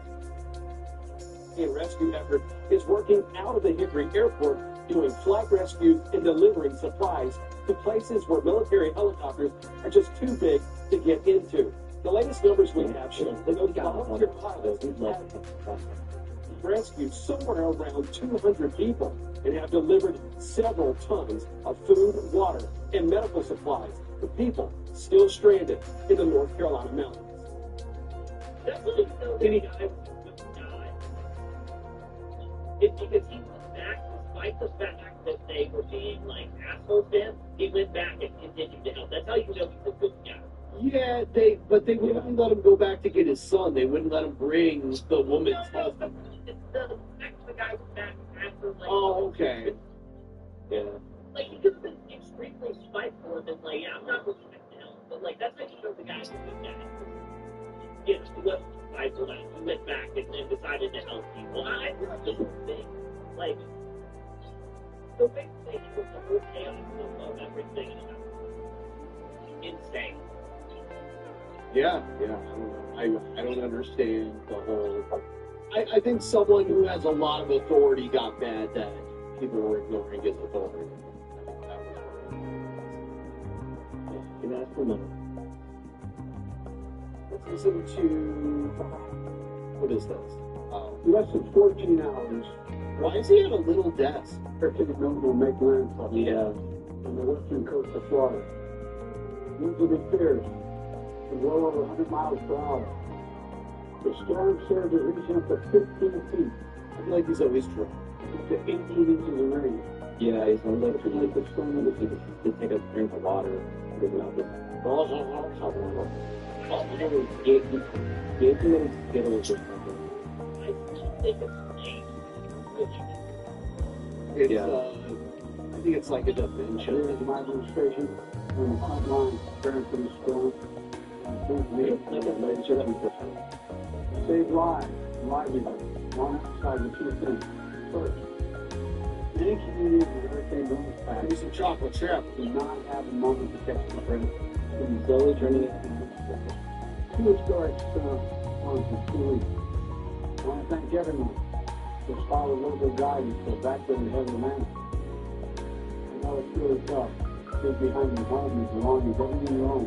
The rescue effort is working out of the Hickory Airport, doing flight rescues and delivering supplies to places where military helicopters are just too big to get into. The latest numbers we have show that those volunteer pilots have rescued somewhere around 200 people and have delivered several tons of food, water, and medical supplies to people still stranded in the North Carolina mountains. Definitely still any guy would die. It's because he went back, despite the fact that they were being like assholes to him, he went back and continued to help. That's how you know he's a good guy. Yeah, but they wouldn't let him go back to get his son. They wouldn't let him bring the woman's husband. The guy was back after, like, Oh, okay. Yeah. like, he could have been extremely spiteful and been like, yeah, I'm not going to help. But, like, that's how you know the guy's a good guy. You know, he wasn't spiteful, he went back and then decided to help people. I feel like this whole thing, like, the big thing was the whole chaos of everything. Insane. Yeah. I don't understand the whole. I think someone who has a lot of authority got mad that people were ignoring his authority. I think that was what it was. Can ask for money. Let's listen to. What is this? Less than 14 hours. Why is he at a little desk? Hurricane Milton will make landfall on the western coast of Florida. Winds will be fierce, with well over 100 miles per hour. The storm surge is reaching up to 15 feet. I feel like he's always drunk. Up to 18 inches of rain. Yeah, he's on the storm to take a drink of water. Think about this. Get too many Skittles or something. It's, I think it's like a dementia. Here is my administration on the front line preparing for the storm. Save lives, livelihood. Want to emphasize the two things. First, many communities with Hurricane Milton's path Maybe some chocolate chip. do not have a moment to catch the break. He's slowly turning it. 2 historic storms in 2 weeks. I want to thank everyone who has followed local guidance to evacuate the heavy land. I know it's really tough. Sit behind your home and belongings, everything you own.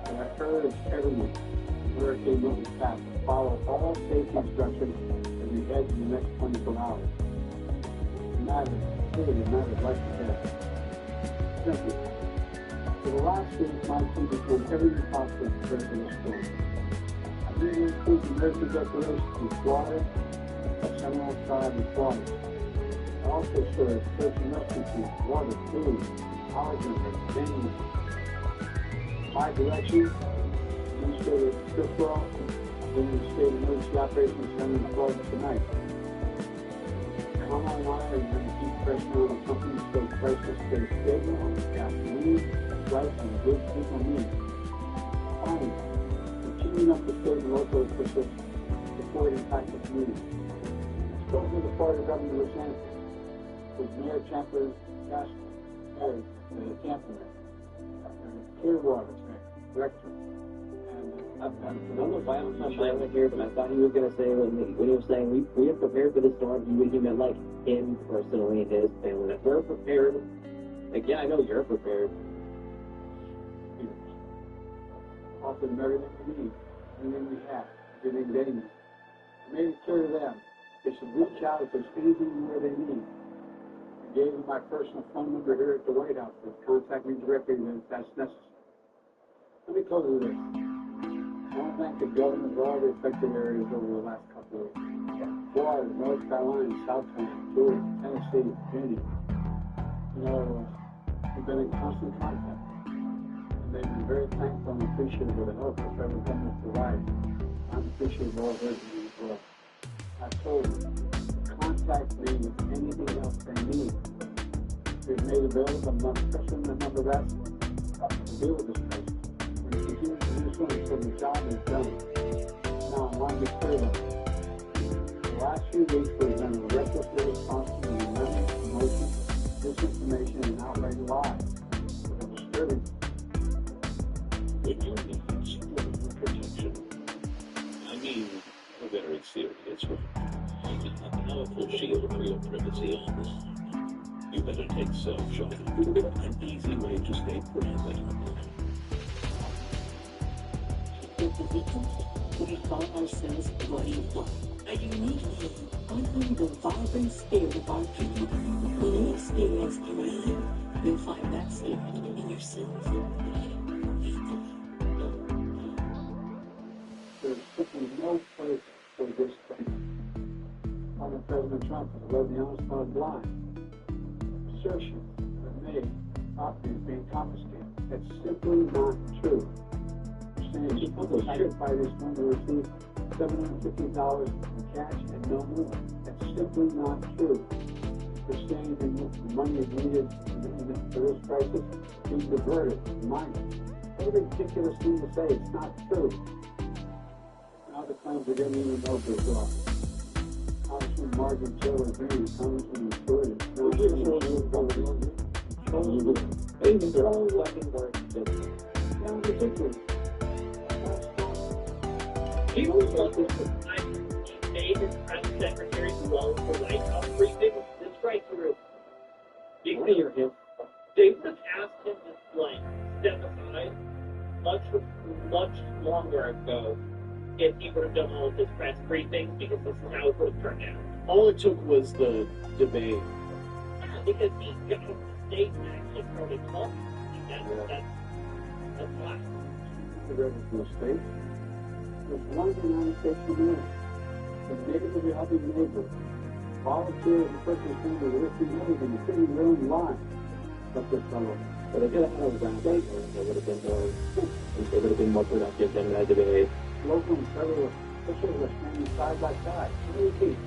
But I urge everyone in Hurricane Milton's path to follow all safety instructions as we head in the next 24 hours. It matters, really matters life and death. Simple. For the last week, my team has done everything possible to prepare for this storm. I really include the emergency declarations in Florida, Seminole Tribe, and Florida. I also serve search and rescue teams, water, food, power generators, venues. My direction, Administrator Criswell, in the State Emergency Operations Center in Florida tonight. Come online and keep pressure on the companies so prices stay stable on gasoline, rice, and goods people need. Finally, continuing up the state and local officials support impacted communities. I spoke with the Florida Governor of Los Angeles, with Mayor Chancellor Josh Perry, the Tampa Mayor, Clearwater Director, I don't know if I'm violent here, but I thought he was going to say when he was saying we are prepared for this storm, he meant like him personally and his family. That we're prepared. Like, yeah, I know you're prepared. offer them everything we need, everything we have, everything they need. I made it clear to them they should reach out if there's anything where they need. I gave them my personal phone number here at the White House to contact me directly if that's necessary. Let me close with this. I want to thank the governors of all the affected areas over the last couple of weeks. Florida, North Carolina, South Carolina, Georgia, Tennessee, Virginia. You know, we've been in constant contact. And they've been very thankful and appreciative of the help that federal government provides. I'm appreciative of all their doing as well. I told them, contact me with anything else they need. We've made available enough pressure and enough of that to deal with this crisis. We continue to do so until the job is done. Now, I want to be clear about it. The last few weeks we've been recklessly responsible to memory, emotion, disinformation, and outright lies that are disturbing. When you need civilian protection, I mean a very serious one. You can have a powerful shield for your privacy on this. You better take Surfshark, an easy way to stay private. We call ourselves What You Want, a unique name honoring the vibrant spirit of our people. When you experience healing, you'll find that spirit in yourself. There's simply no place for this thing. Former President Trump has led the onslaught blind. Assertions are made, property is being confiscated. That's simply not true. You're saying people sacrifice this one to receive $750 in cash and no more. That's simply not true. You're saying the money is needed for this crisis being diverted, mined. What a ridiculous thing to say. It's not true. Now the claims are getting even more bizarre. Congressman Margaret Taylor Greene, Congressman Jordan, ridiculous. He made his press secretary blow the White House briefing this right through. They would have asked him to like step aside much longer ago if he would have done all of his press briefings, because this is how it would have turned out. All it took was the debate. Yeah, because he got on the stage and actually started talking. That's why. The reference to a state. There's one of the United States to do. The negatively helping neighbor. Volunteer and first responder to risking everything, including their own lives. But this fellow. But they could have had a ground game where they would have been more productive than that debate. Local and federal officials are standing side by side. Repeat,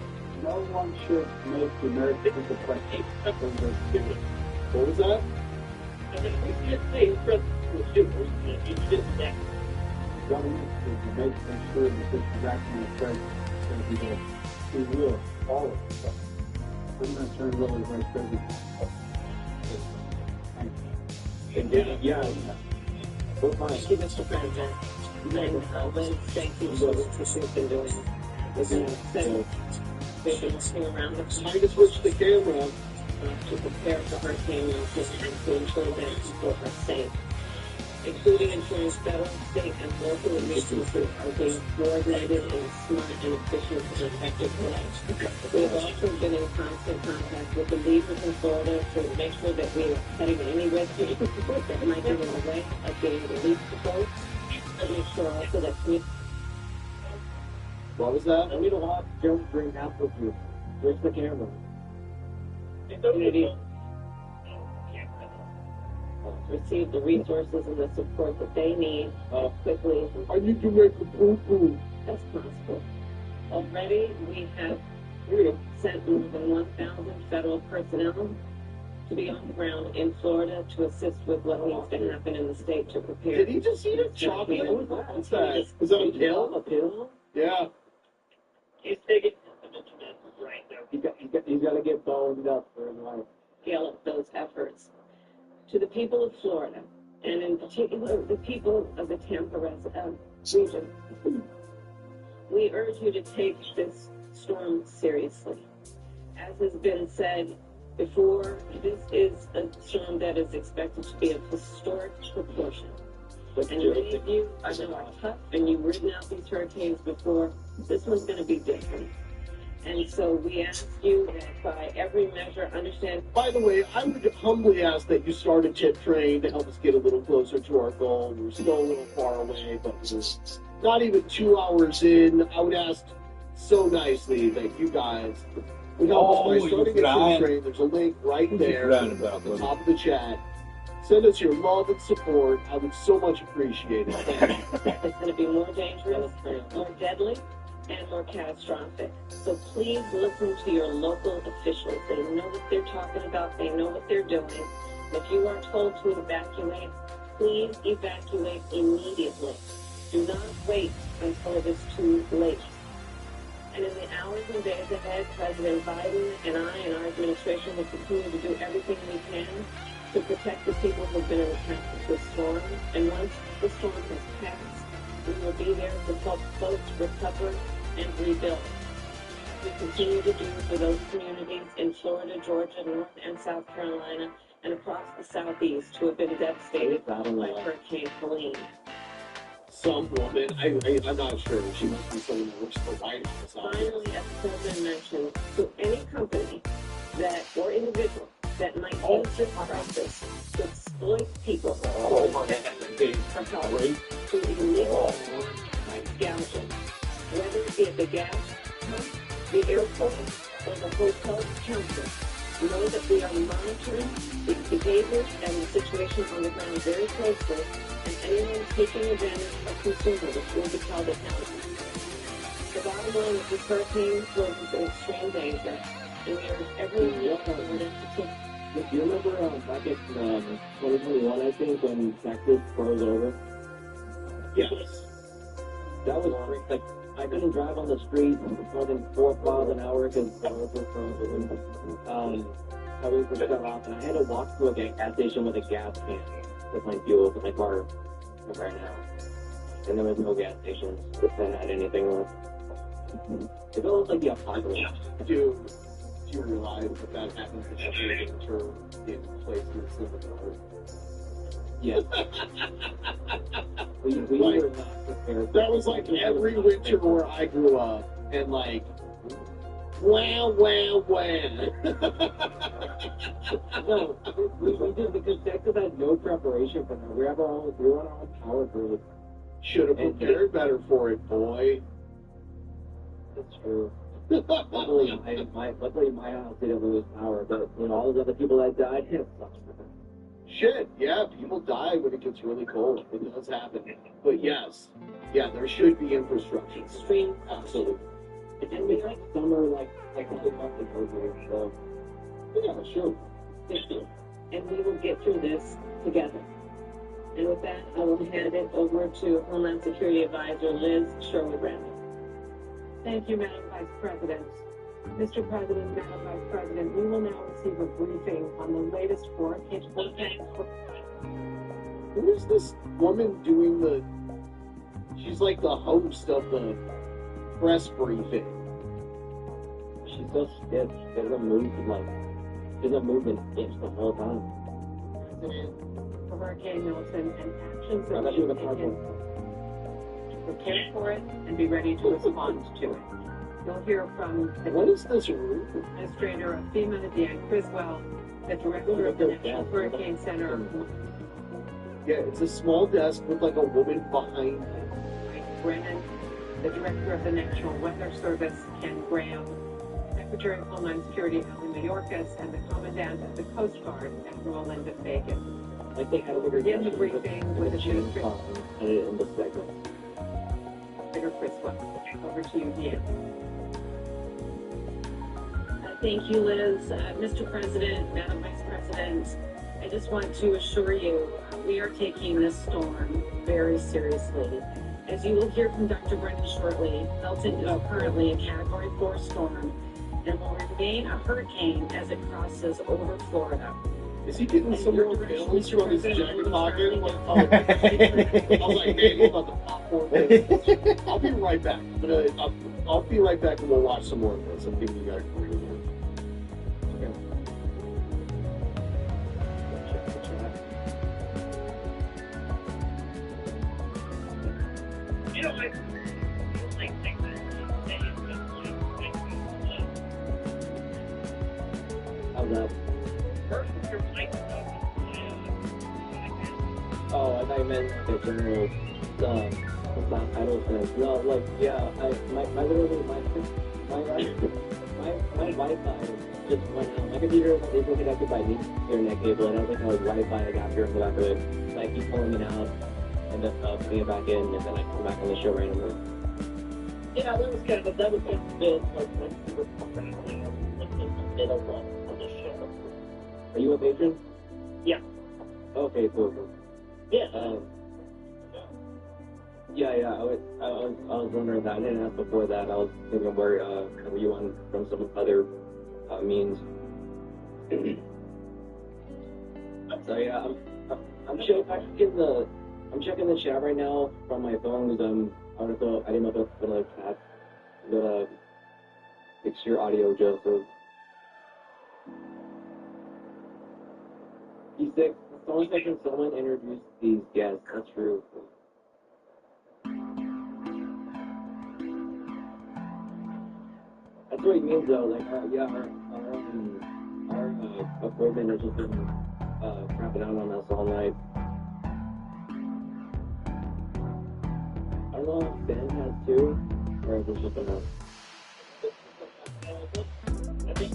no one should make the American people question. What was that? I mean, we can't say the president was doing it. He did that. The government is to make sure that this is actually a threat to people who will follow it. I'm going to turn it over to Vice President. Thank you. Yeah. Thank you, Mr. President. And Lynn, thank you for what you've been doing. They've been looking around the Trying to switch the camera to prepare for Hurricane Milton and to ensure that people are safe, including ensuring federal, state, and local resources are being coordinated in a smart and efficient and effective way. We have also been in constant contact with the leaders in Florida to make sure that we are cutting any red tape that might get in the way of getting relief to folks. And make sure also that What was that? I need a lot of Jones bring out with you. Where's the camera? communities receive the resources and the support that they need as quickly I need to make a poo-poo as possible. Already, we have sent more than 1,000 federal personnel to be on the ground in Florida to assist with what needs to happen in the state to prepare. Did he just eat a chocolate? What's that? Is that a pill? A pill? Yeah. He's taking right there. He's got to get boned up for his life. Scale up those efforts. To the people of Florida, and in particular the people of the Tampa region, we urge you to take this storm seriously. As has been said before, this is a storm that is expected to be of historic proportion. And many of you, I know, are tough, and you've ridden out these hurricanes before. This one's going to be different. And so we ask you that by every measure, understand. By the way, I would humbly ask that you start a tip train to help us get a little closer to our goal. We're still a little far away, but we're not even 2 hours in. I would ask so nicely that you guys would help us by starting a tip train. There's a link right there at the top of the chat. Send us your love and support. I would so much appreciate it. Thank you. It's going to be more dangerous, more deadly, and more catastrophic. So please listen to your local officials. They know what they're talking about. They know what they're doing. If you are told to evacuate, please evacuate immediately. Do not wait until it is too late. And in the hours and days ahead, President Biden and I and our administration will continue to do everything we can to protect the people who have been in the path of this storm. And once the storm has passed, we will be there to help folks recover and rebuild. We continue to do for those communities in Florida, Georgia, North and South Carolina, and across the Southeast who have been devastated by Hurricane Helene. Some woman, I'm not sure. She must be someone that works for the White House. Finally, as the President mentioned, to any company that or individual that might use this crisis to exploit people for help, to illegal gouging, whether it be at the gas pump, the airport, or the hotel counter. Know that we are monitoring the behaviors and the situation on the ground very closely, and anyone taking advantage of consumers will be held accountable. The bottom line is this hurricane poses an extreme danger, and we urge everyone in Florida to take. Do you remember back in 2021, I think, when Texas froze over? Yes. That was great. Like, I couldn't drive on the street more than 4 miles an hour because the roads were frozen. Highways were shut off, and I had to walk to a gas station with a gas can with my fuel for my car right now. and there was no gas stations that had anything left. It felt like the apocalypse. Do you realize that happens in every winter in places in the north? Yeah. we Like, were not prepared. that was like every winter where I grew up, and like, wow. No, we did, because Texas had no preparation for that. We were on our own power grid. Should have prepared better for it, boy. That's true. Luckily, my house didn't lose power, but all those other people that died, it sucks for them. Shit, yeah, people die when it gets really cold. It does happen. But yes, yeah, there should be infrastructure. Extreme Absolutely. And we like summer, like really tough to go through, so. Yeah, sure. And we will get through this together. And with that, I will hand it over to Homeland Security Advisor Liz Sherwood-Randall. Thank you, Madam Vice President. Mr. President, Madam Vice President, we will now receive a briefing on the latest hurricane forecast. Who is this woman doing she's like the host of the press briefing. She's so stiff. She doesn't move an inch the whole time. For Hurricane Milton and actions I that thought she should was be a part taken to prepare for it and be ready to respond to it. You'll hear from the What is this room? Administrator of FEMA, Dan Criswell, the Director of the National Hurricane Center, Yeah, it's a small desk with like a woman behind it. Mike Brennan, the Director of the National Weather Service, Ken Graham, Secretary of Homeland Security, Alan Mayorkas, and the Commandant of the Coast Guard, Admiral Linda Fagan. Like they had a bigger Begin the briefing with Administrator in the segment. Criswell. Over to you, Deanne. Thank you, Liz. Mr. President, Madam Vice President, I just want to assure you we are taking this storm very seriously. As you will hear from Dr. Brennan shortly, Milton is currently a Category 4 storm and will remain a hurricane as it crosses over Florida. Is he getting some more pills from his jacket pocket? I was like, man, he's about to popcorn this. I'll be right back. I'll be right back and we'll watch some more of this. I'm thinking you guys are ready. You know, I like How's that? first your like Oh, I thought you meant like a general subtitle sense. No, like yeah, my Wi-Fi just went out. My computer is connected by the internet cable, and I was like, oh, Wi-Fi adapter in the back of it. So I keep pulling it out and just putting it back in, and then I come back on the show randomly. yeah, that was kind of bit like when we were programming like in the middle of the show. Are you a patron? Yeah. Okay, cool. Yeah. Yeah. I was wondering that. I didn't ask before that. I was thinking where were you on from some other means. So yeah, I'm checking the chat right now from my phone because I didn't know if it's gonna chat. I'm gonna fix your audio, Joseph. He's sick. Someone said, can someone introduce these guests? That's true. That's what he means though. Like, our equipment has just been crapping out on us all night. I don't know if Ben has too, or if it's just enough. I think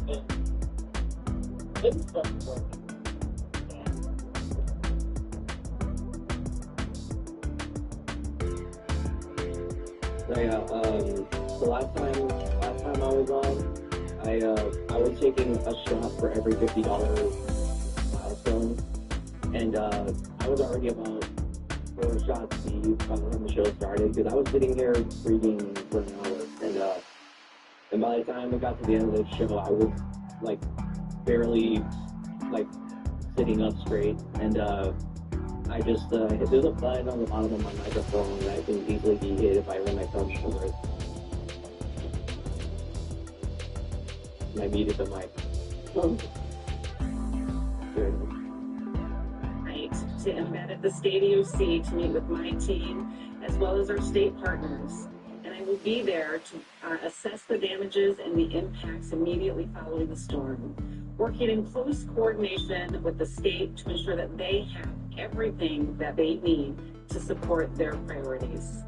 it's working. So yeah, the last time I was on, I was taking a shot for every $50 milestone, and I was already about 4 shots deep by the time the show started because I was sitting here reading for an hour, and by the time it got to the end of the show, I was like barely like sitting up straight, and I just, if there's a button on the bottom of my microphone that can easily be hit if I run my thumb over it. And I muted the mic. Good. Right, to embed at the state EOC to meet with my team as well as our state partners. And I will be there to assess the damages and the impacts immediately following the storm, working in close coordination with the state to ensure that they have everything that they need to support their priorities.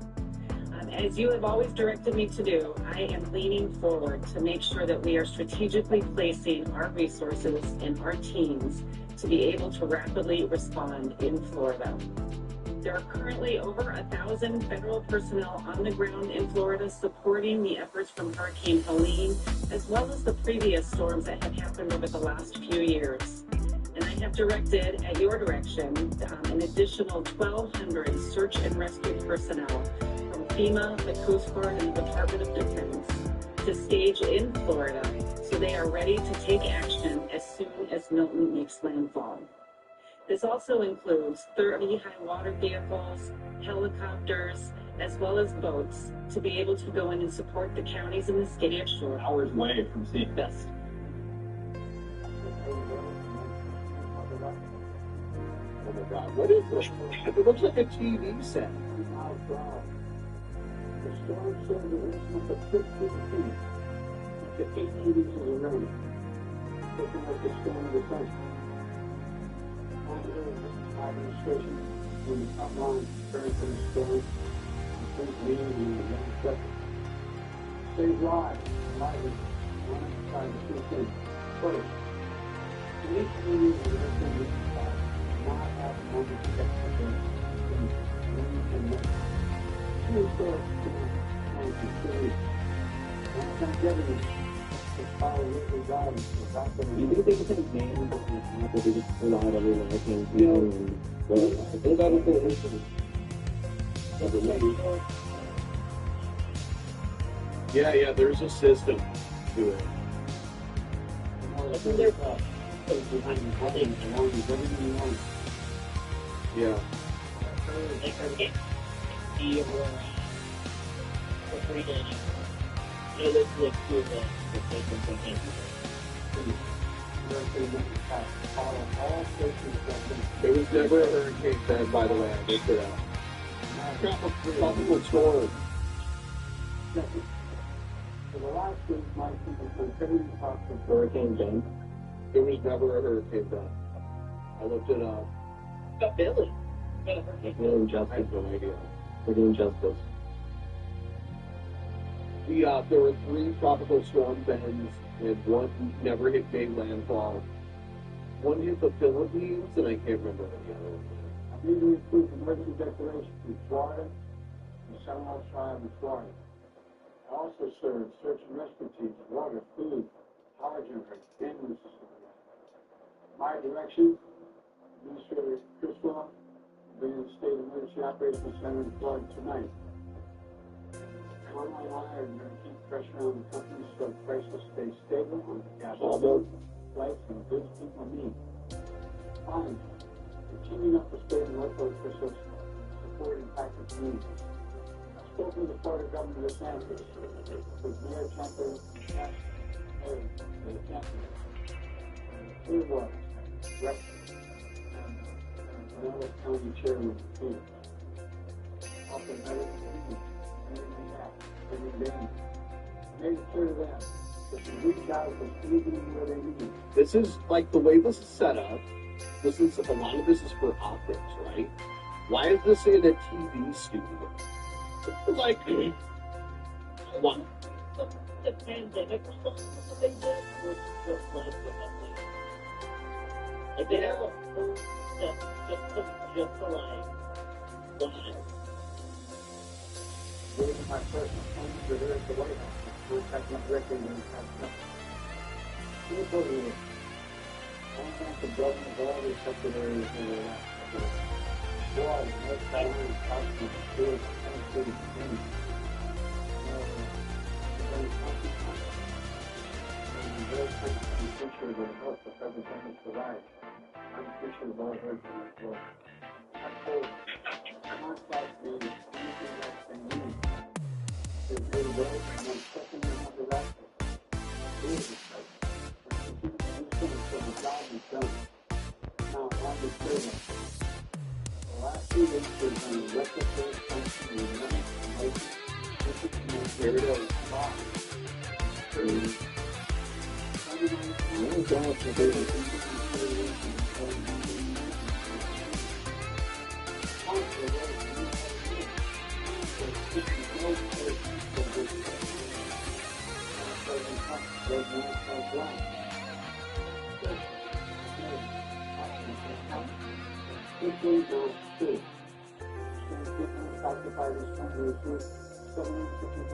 As you have always directed me to do, I am leaning forward to make sure that we are strategically placing our resources and our teams to be able to rapidly respond in Florida. There are currently over 1,000 federal personnel on the ground in Florida supporting the efforts from Hurricane Helene, as well as the previous storms that have happened over the last few years. And I have directed, at your direction, an additional 1,200 search and rescue personnel from FEMA, the Coast Guard, and the Department of Defense to stage in Florida so they are ready to take action as soon as Milton makes landfall. This also includes 30 high water vehicles, helicopters, as well as boats to be able to go in and support the counties in the state of Shore. Hours away from seeing Best. Oh my God, what is this? It looks like a TV set. The storm surge is up to 15 feet. The 8 inches of rain. Looking like the storm of the century. Administration when the top line preparing for the storm, and things meeting in the young second. Save lives, one side of two things. First, each meeting and everything we decide not have a moment to get to the two thirds to the series. One time getting is follow legal guidance without the. You think they can take names of the people they just pull out everyone I can't do? Well, I think that was the incident. Yeah, there's a system to it. Yeah. There was never a hurricane then, by the way, I looked it up. Tropical storm. For the last week, my people continue to talk to Hurricane Ben. There was never a hurricane then. I looked it up. Billy. We're doing justice. We're doing justice. There were 3 tropical storm bends, and one never hit main landfall. One hit the Philippines, and I can't remember the other one. I need to include emergency declarations in Florida and Seminole Tribe in Florida. I also serve search and rescue teams, water, food, power generators, and Mississippi. My direction, Administrator Criswell, bringing the State Emergency Operations Center in Florida tonight. Tom and I are going to keep pressure on the companies so prices stay stable on gas flights and goods people need. Finally, continuing up the state and local officials support impacted communities. I've spoken to the Florida governor this afternoon with Mayor Kemper, Mayor Kemper, Clearwater, Rexford, and Pinellas County Chairman Peters. Often everything they have. Made it clear to them that to reach out was easily where they need. This is, like, the way this is set up, a lot of this is for optics, right? Why is this in a TV studio? Like, what? The pandemic response that they did was just like like they have a full stuff just to like live. Waiting my personal phone to there at the White House. Contact my directly when it's not. Here's what it is. I want to thank the government of all the affected areas in the last couple of years. Florida, North Carolina, California, Georgia, Tennessee, Virginia. Very consequent. I'm very thankful and appreciative of the help the federal government provides. I'm appreciative of all heard from my Florida. I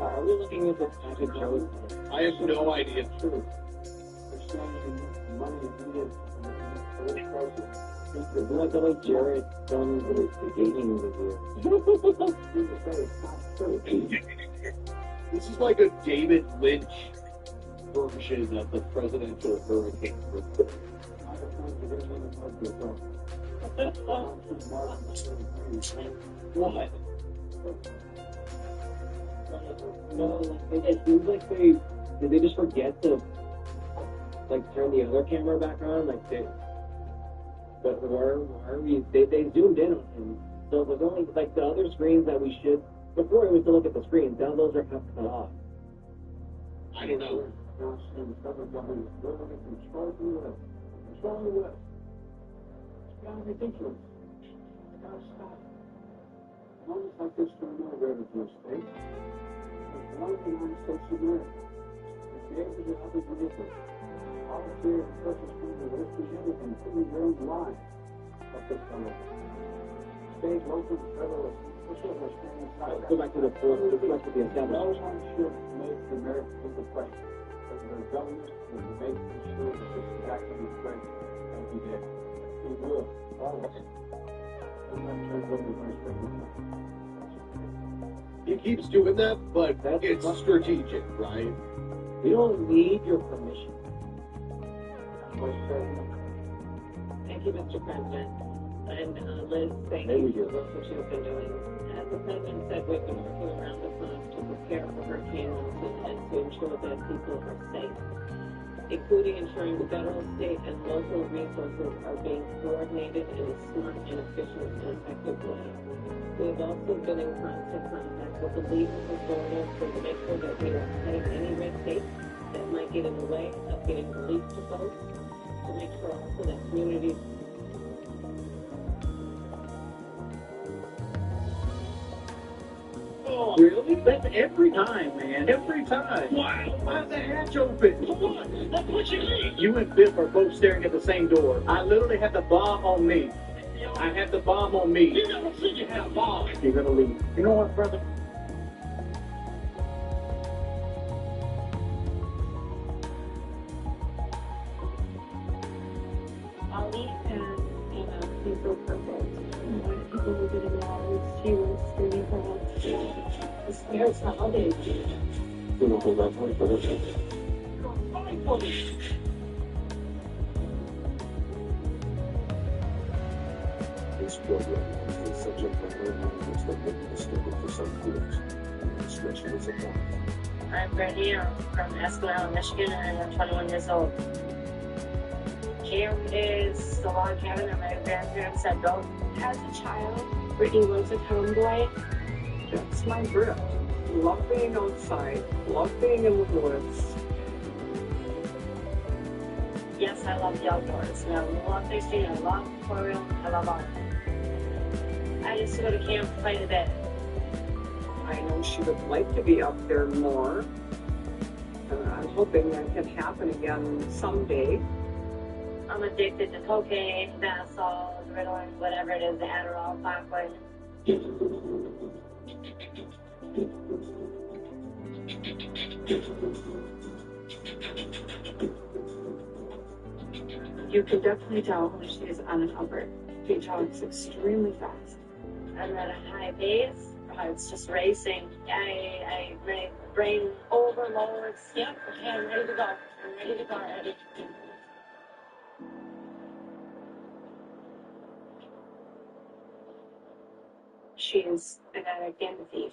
Are we looking at the package shows? I have no idea. Isn't that the way Jared done the dating review? This is like a David Lynch version of the presidential hurricane. What? No, it seems like did they just forget to like turn the other camera back on? Like but why are we? They zoomed in on him, so it was only like the other screens that we should. Before we used to look at the screens, now those are half cut off. I don't know. Ridiculous. Gotta stop. Moments like this turn over every state. One of the United States of America. If the age of the other ridiculous. Volunteer and purchase people risk everything, including their own lives. But this summer. State, local, federal, Let's go back to the establishment. No one should make the American people question whether their government will make sure that this is actually correct every day. We will, always. He keeps doing that, but it's strategic, right? We don't need your permission. Thank you, Mr. President. And Liz, thank you for what you've been doing. As the President said, we've been working around the clock to prepare for Hurricane Milton and to ensure that people are safe, including ensuring federal, state, and local resources are being coordinated in a smart and efficient and effective way. We have also been in constant contact with the leaders of Florida to make sure that we are cutting any red tape that might get in the way of getting relief to folks, to make sure also that communities Oh, really? That's every time, man. Every time. Why? Why's the hatch open? Come on. That's what you mean. You and Biff are both staring at the same door. I literally had the bomb on me. I had the bomb on me. You never said you had a bomb. You're gonna leave. You know what, brother? Ali and he's so perfect. Why do people look at him now? She was screaming for help. The spirits holiday. You know who that's like, but it's Fight for me. This program is such a primary language that may be mistaken for some groups, especially as a blind. I'm Brandy. I'm from Escanaba, Michigan, and I'm 21 years old. Camp is the log cabin that my grandparents had built. As a child, Brittany was a tomboy. That's my drift. Love being outside, love being in the woods. Yes, I love the outdoors. And I love fishing, I love aquarium, I love all of it. I used to go to camp quite a bit. I know she would like to be up there more. I'm hoping that can happen again someday. I'm addicted to cocaine, bath salts, Ritalin, whatever it is, the Adderall, Paquin. You can definitely tell when she's unencumbered. She talks extremely fast. I'm at a high pace. It's just racing. My brain overloads. Yep, okay, I'm ready to go. I'm ready to go already. she's an addict and a thief.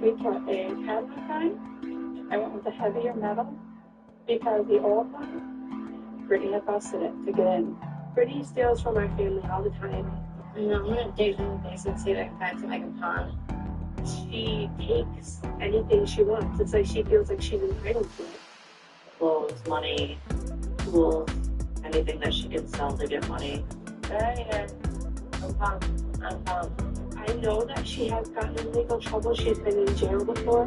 We put a padlock on. I went with a heavier metal because the old one, Brittany had busted it to get in. Brittany steals from our family all the time. You know, I'm gonna dig in the basement, see if I can find something I can pawn. She takes anything she wants. It's like she feels like she's entitled to it. Clothes, money, tools, anything that she can sell to get money. I'm pumped. I'm pumped. I know that she has gotten in legal trouble. She's been in jail before.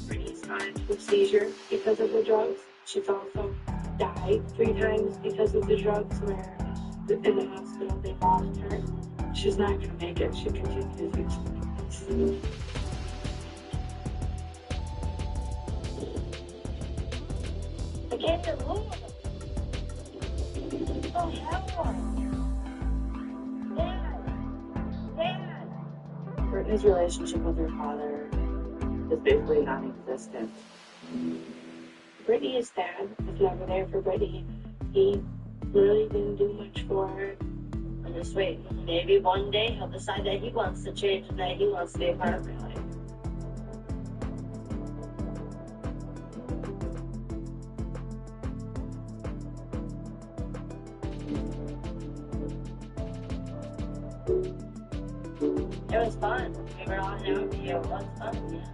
Brittany's gone into a seizure because of the drugs. She's also died 3 times because of the drugs where in the hospital they lost her. She's not going to make it. She continues to I can't get move. Oh, hell. Dad. Brittany's relationship with her father is basically non-existent. Brittany's dad was never there for Brittany. He really didn't do much for her. I'm just waiting. Maybe one day he'll decide that he wants to change and that he wants to be a part of my life. It was fun. We were all happy. It was fun, yes.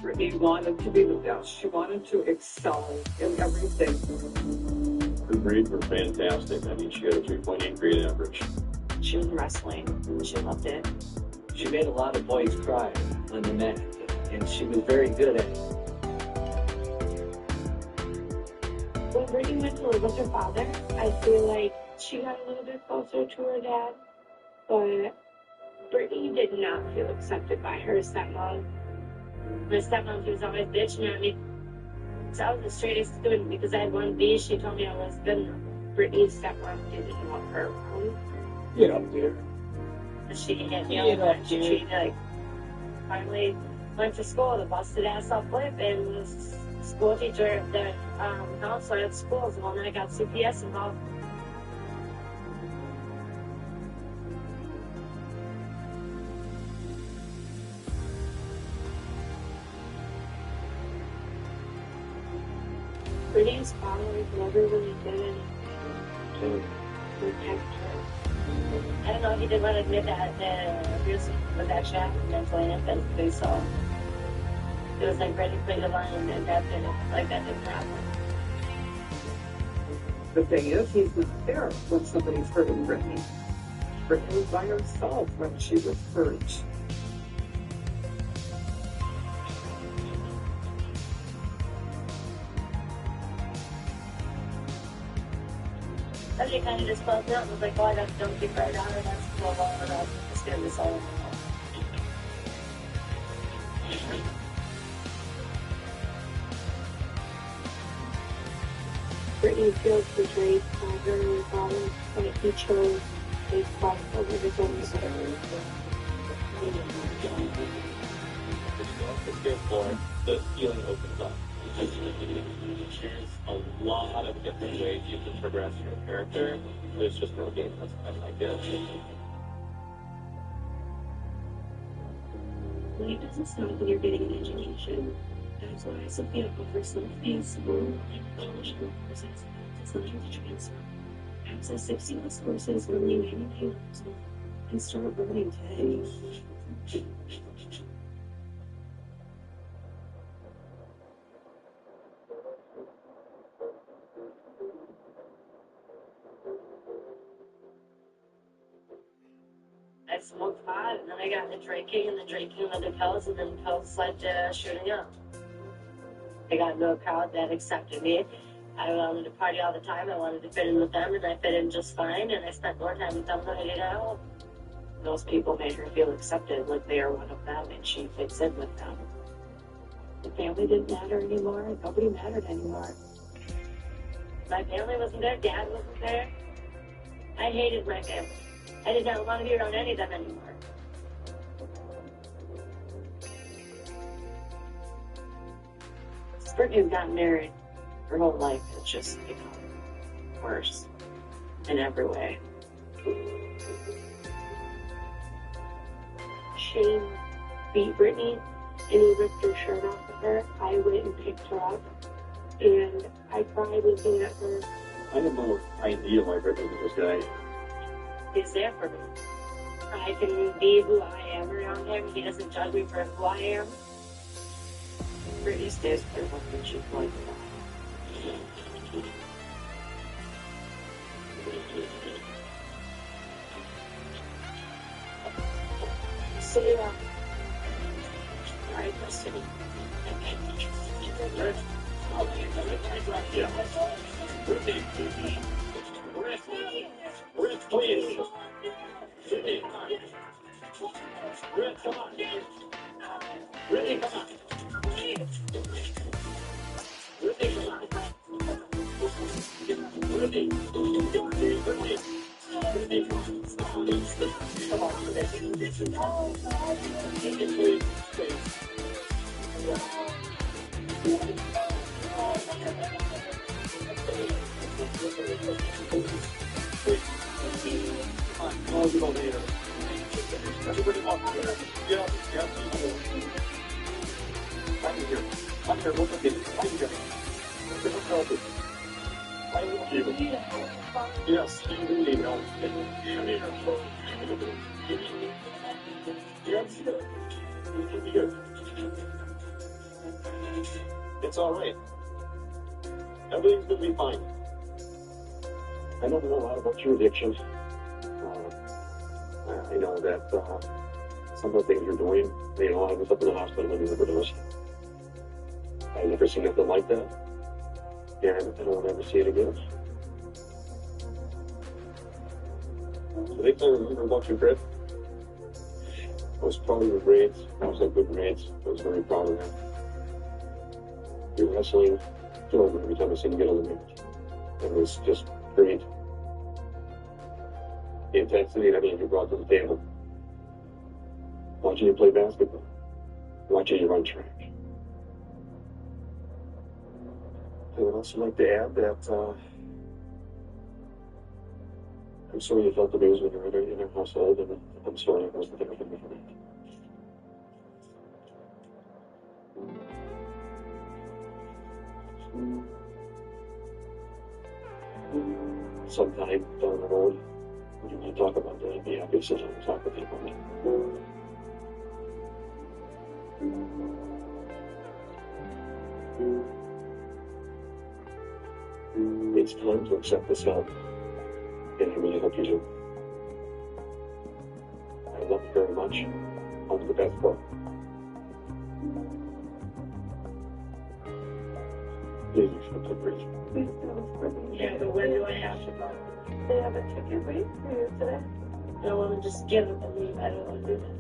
Brittany wanted to be the best. She wanted to excel in everything. Her grades were fantastic. I mean, she got a 3.8 grade average. She was wrestling. She loved it. She made a lot of boys cry on the mat, and she was very good at it. When Brittany went to live with her father, I feel like she got a little bit closer to her dad, but Brittany did not feel accepted by her stepmom. My stepmom, she was always bitching at me. So I was the straightest student because I had one B. She told me I was good enough. Brittany's stepmom didn't want her around. Get up there. She hit me all the time. She treated me like, finally went to school, the busted ass up flip, and was school teacher, the counselor at school was the one that got CPS involved. Brittany's father never really did anything to protect her. I don't know if he didn't want to admit that he was actually mentally and physically, so it was like Brittany played the line and that didn't happen. The thing is, he's not there when somebody's hurting Brittany. Brittany was by herself when she was hurt. Then she kind of just closed out and was like, oh, I got to dump you right out, and that's cool, and I'll just get this all. Brittany feels betrayed by her father, but he chose his fight over his own story. Therefore, the healing opens up. There's a lot of different ways you can progress your character. There's just no game that's quite like this. Life doesn't stop when you're getting an education. That's why Sophia offers self-paced, school and college courses designed to transfer. Access 60 plus courses only $99 and start learning today. I smoked pot, and then I got into drinking, and the pills, and then the pills led to shooting up. I got into a crowd that accepted me. I wanted to party all the time. I wanted to fit in with them, and I fit in just fine, and I spent more time with them than I did at home. Those people made her feel accepted, like they are one of them, and she fits in with them. The family didn't matter anymore. Nobody mattered anymore. My family wasn't there. Dad wasn't there. I hated my family. I did not want to be around any of them anymore. Brittany's gotten married her whole life. It's just become worse in every way. Shane beat Brittany and he ripped her shirt off of her. I went and picked her up and I cried looking at her. I have no idea why Brittany was this guy. He's there for me. I can be who I am around him. He doesn't judge me for who I am. Brittany stays with her husband. She's like that. See ya. All right, listen. Yeah. Brittany, please. Brittany, come on. Britt, come on. Brittany, come on. Brittany, come on. Brittany. Brittany. Brittany. Come on, Brittany. Please. Come on, I'll go later. Everybody walk here. Yeah. I'm here. Look at me. I'm here. Yes, you need help. You need help. Yes. It's all right. Everything's going to be fine. I don't know a lot about your addiction. I know that some of the things you're doing, I was up in the hospital when you never does. I've never seen nothing like that. And I don't ever see it again. The things I remember about you, Britt, was probably your grades. I was like good grades. I was very proud of them. Your wrestling, over every time I seen you get on the mat. It was just great. The intensity that you brought to the table. Watching you play basketball. Watching you run track. I would also like to add that I'm sorry you felt abused when you were in your household, and I'm sorry I wasn't there for you for that. Sometime down the road, when you want to talk about that, I'd be happy to sit down and talk with you about it. It's time to accept this help, and I really hope you do. I love you very much. I'll do the best for you. Please accept the bridge. Please go for me. Yeah, but when do I have to go? They have a ticket waiting for you today. I don't want to just get up and leave. I don't want to do that.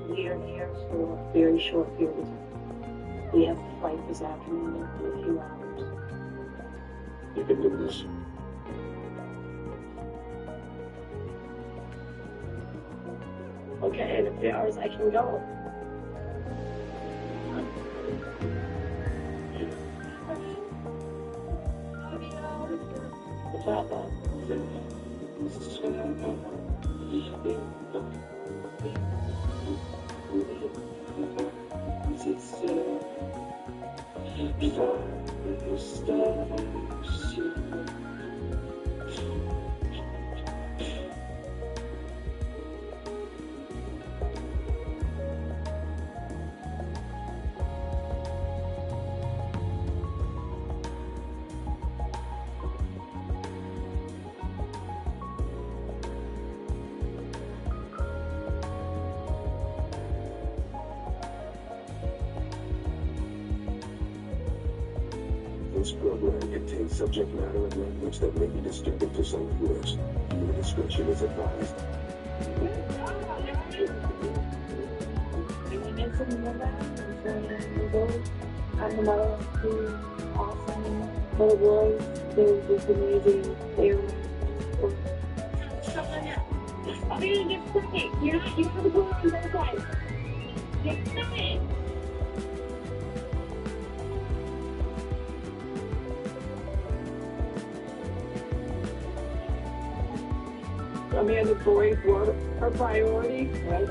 We are here for a very short period of time. We have a flight this afternoon in a few hours. You can do this. Okay, in a few hours I can go. What's This program contains subject matter and language that may be disturbing to some viewers. Viewer discretion is advised. I'm the mother of two awesome little boys. They're just amazing. They're I'm gonna get sick. You have to go on both sides. Get sick. Amanda's boys were her priority. Right?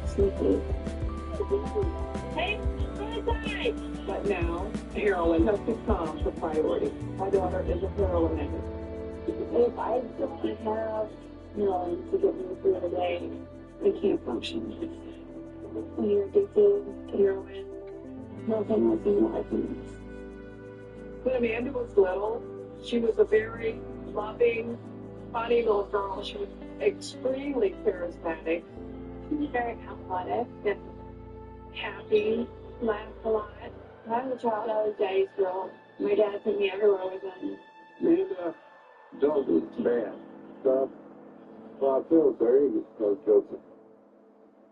Sneaky. Hey, but now heroin has become the priority. My daughter is a heroin addict. If I don't have millions to get me through the day, I can't function. When you're addicted to heroin, nothing else in life matters. When Amanda was little, she was a very loving, funny little girl. She was extremely charismatic. She was very athletic and happy, laughed a lot. I was a child, I was daddy's girl. My dad took me everywhere with him. Amanda does it bad stuff. Well, I feel sorry, Coach Joseph.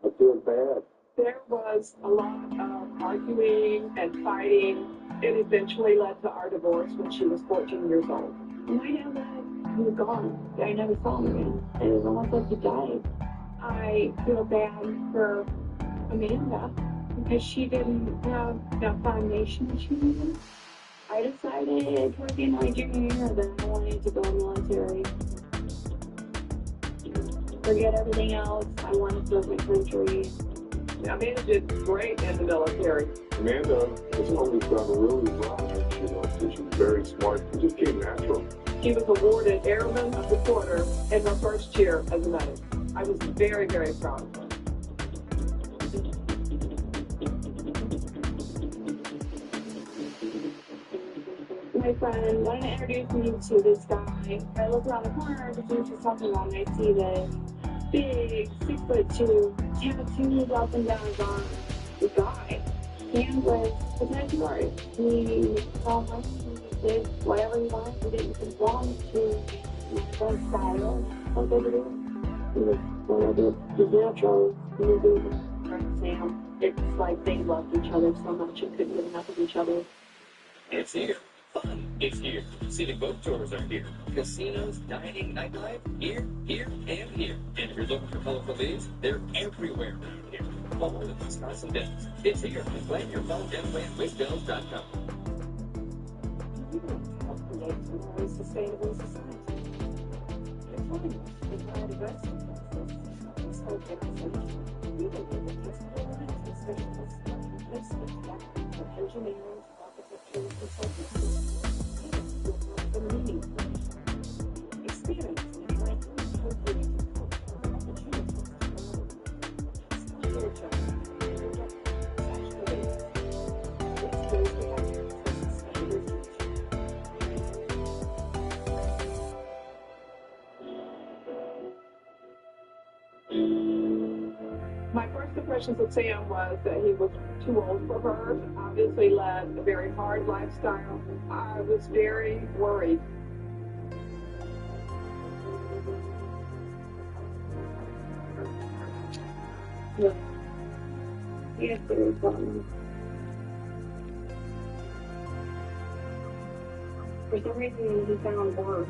I feel bad. There was a lot of arguing and fighting. It eventually led to our divorce when she was 14 years old. When my dad died, he was gone. I never saw him again. It was almost like he died. I feel bad for Amanda because she didn't have the foundation she needed. I decided toward the end of my junior year that I wanted to go military. Forget everything else. I wanted to serve my country. Amanda did great in the military. Amanda has always done really well. She was very smart. It just came natural. She was awarded Airman of the Quarter in her first year as a medic. I was very, very proud of her. My friend wanted to introduce me to this guy. I look around the corner to see what she's talking about, and I see this big 6'2", tattoos up and down his arm. The guy. He was a tattoo artist. He saw my he did whatever he wanted. He didn't conform to my style. What they do. He was whatever his natural. He was doing Sam. It's like they loved each other so much and couldn't get enough of each other. It's here. Fun is here. Scenic boat tours are here. Casinos, dining, nightlife, here, here, and here. And if you're looking for colorful leaves, they're everywhere around here. All of the Wisconsin Bills. It's here. Plan your phone getaway at WisBills.com. You don't help create a more sustainable society. It's fine. It's biodiversity. It's organization. You can do the physical lines, especially this from engineering to architecture and consultancy. The meaning experience in life and opportunities spiritual My first impressions of Sam was that he was too old for her, obviously led a very hard lifestyle. I was very worried. Yeah. He had serious problems. For some reason, he found work.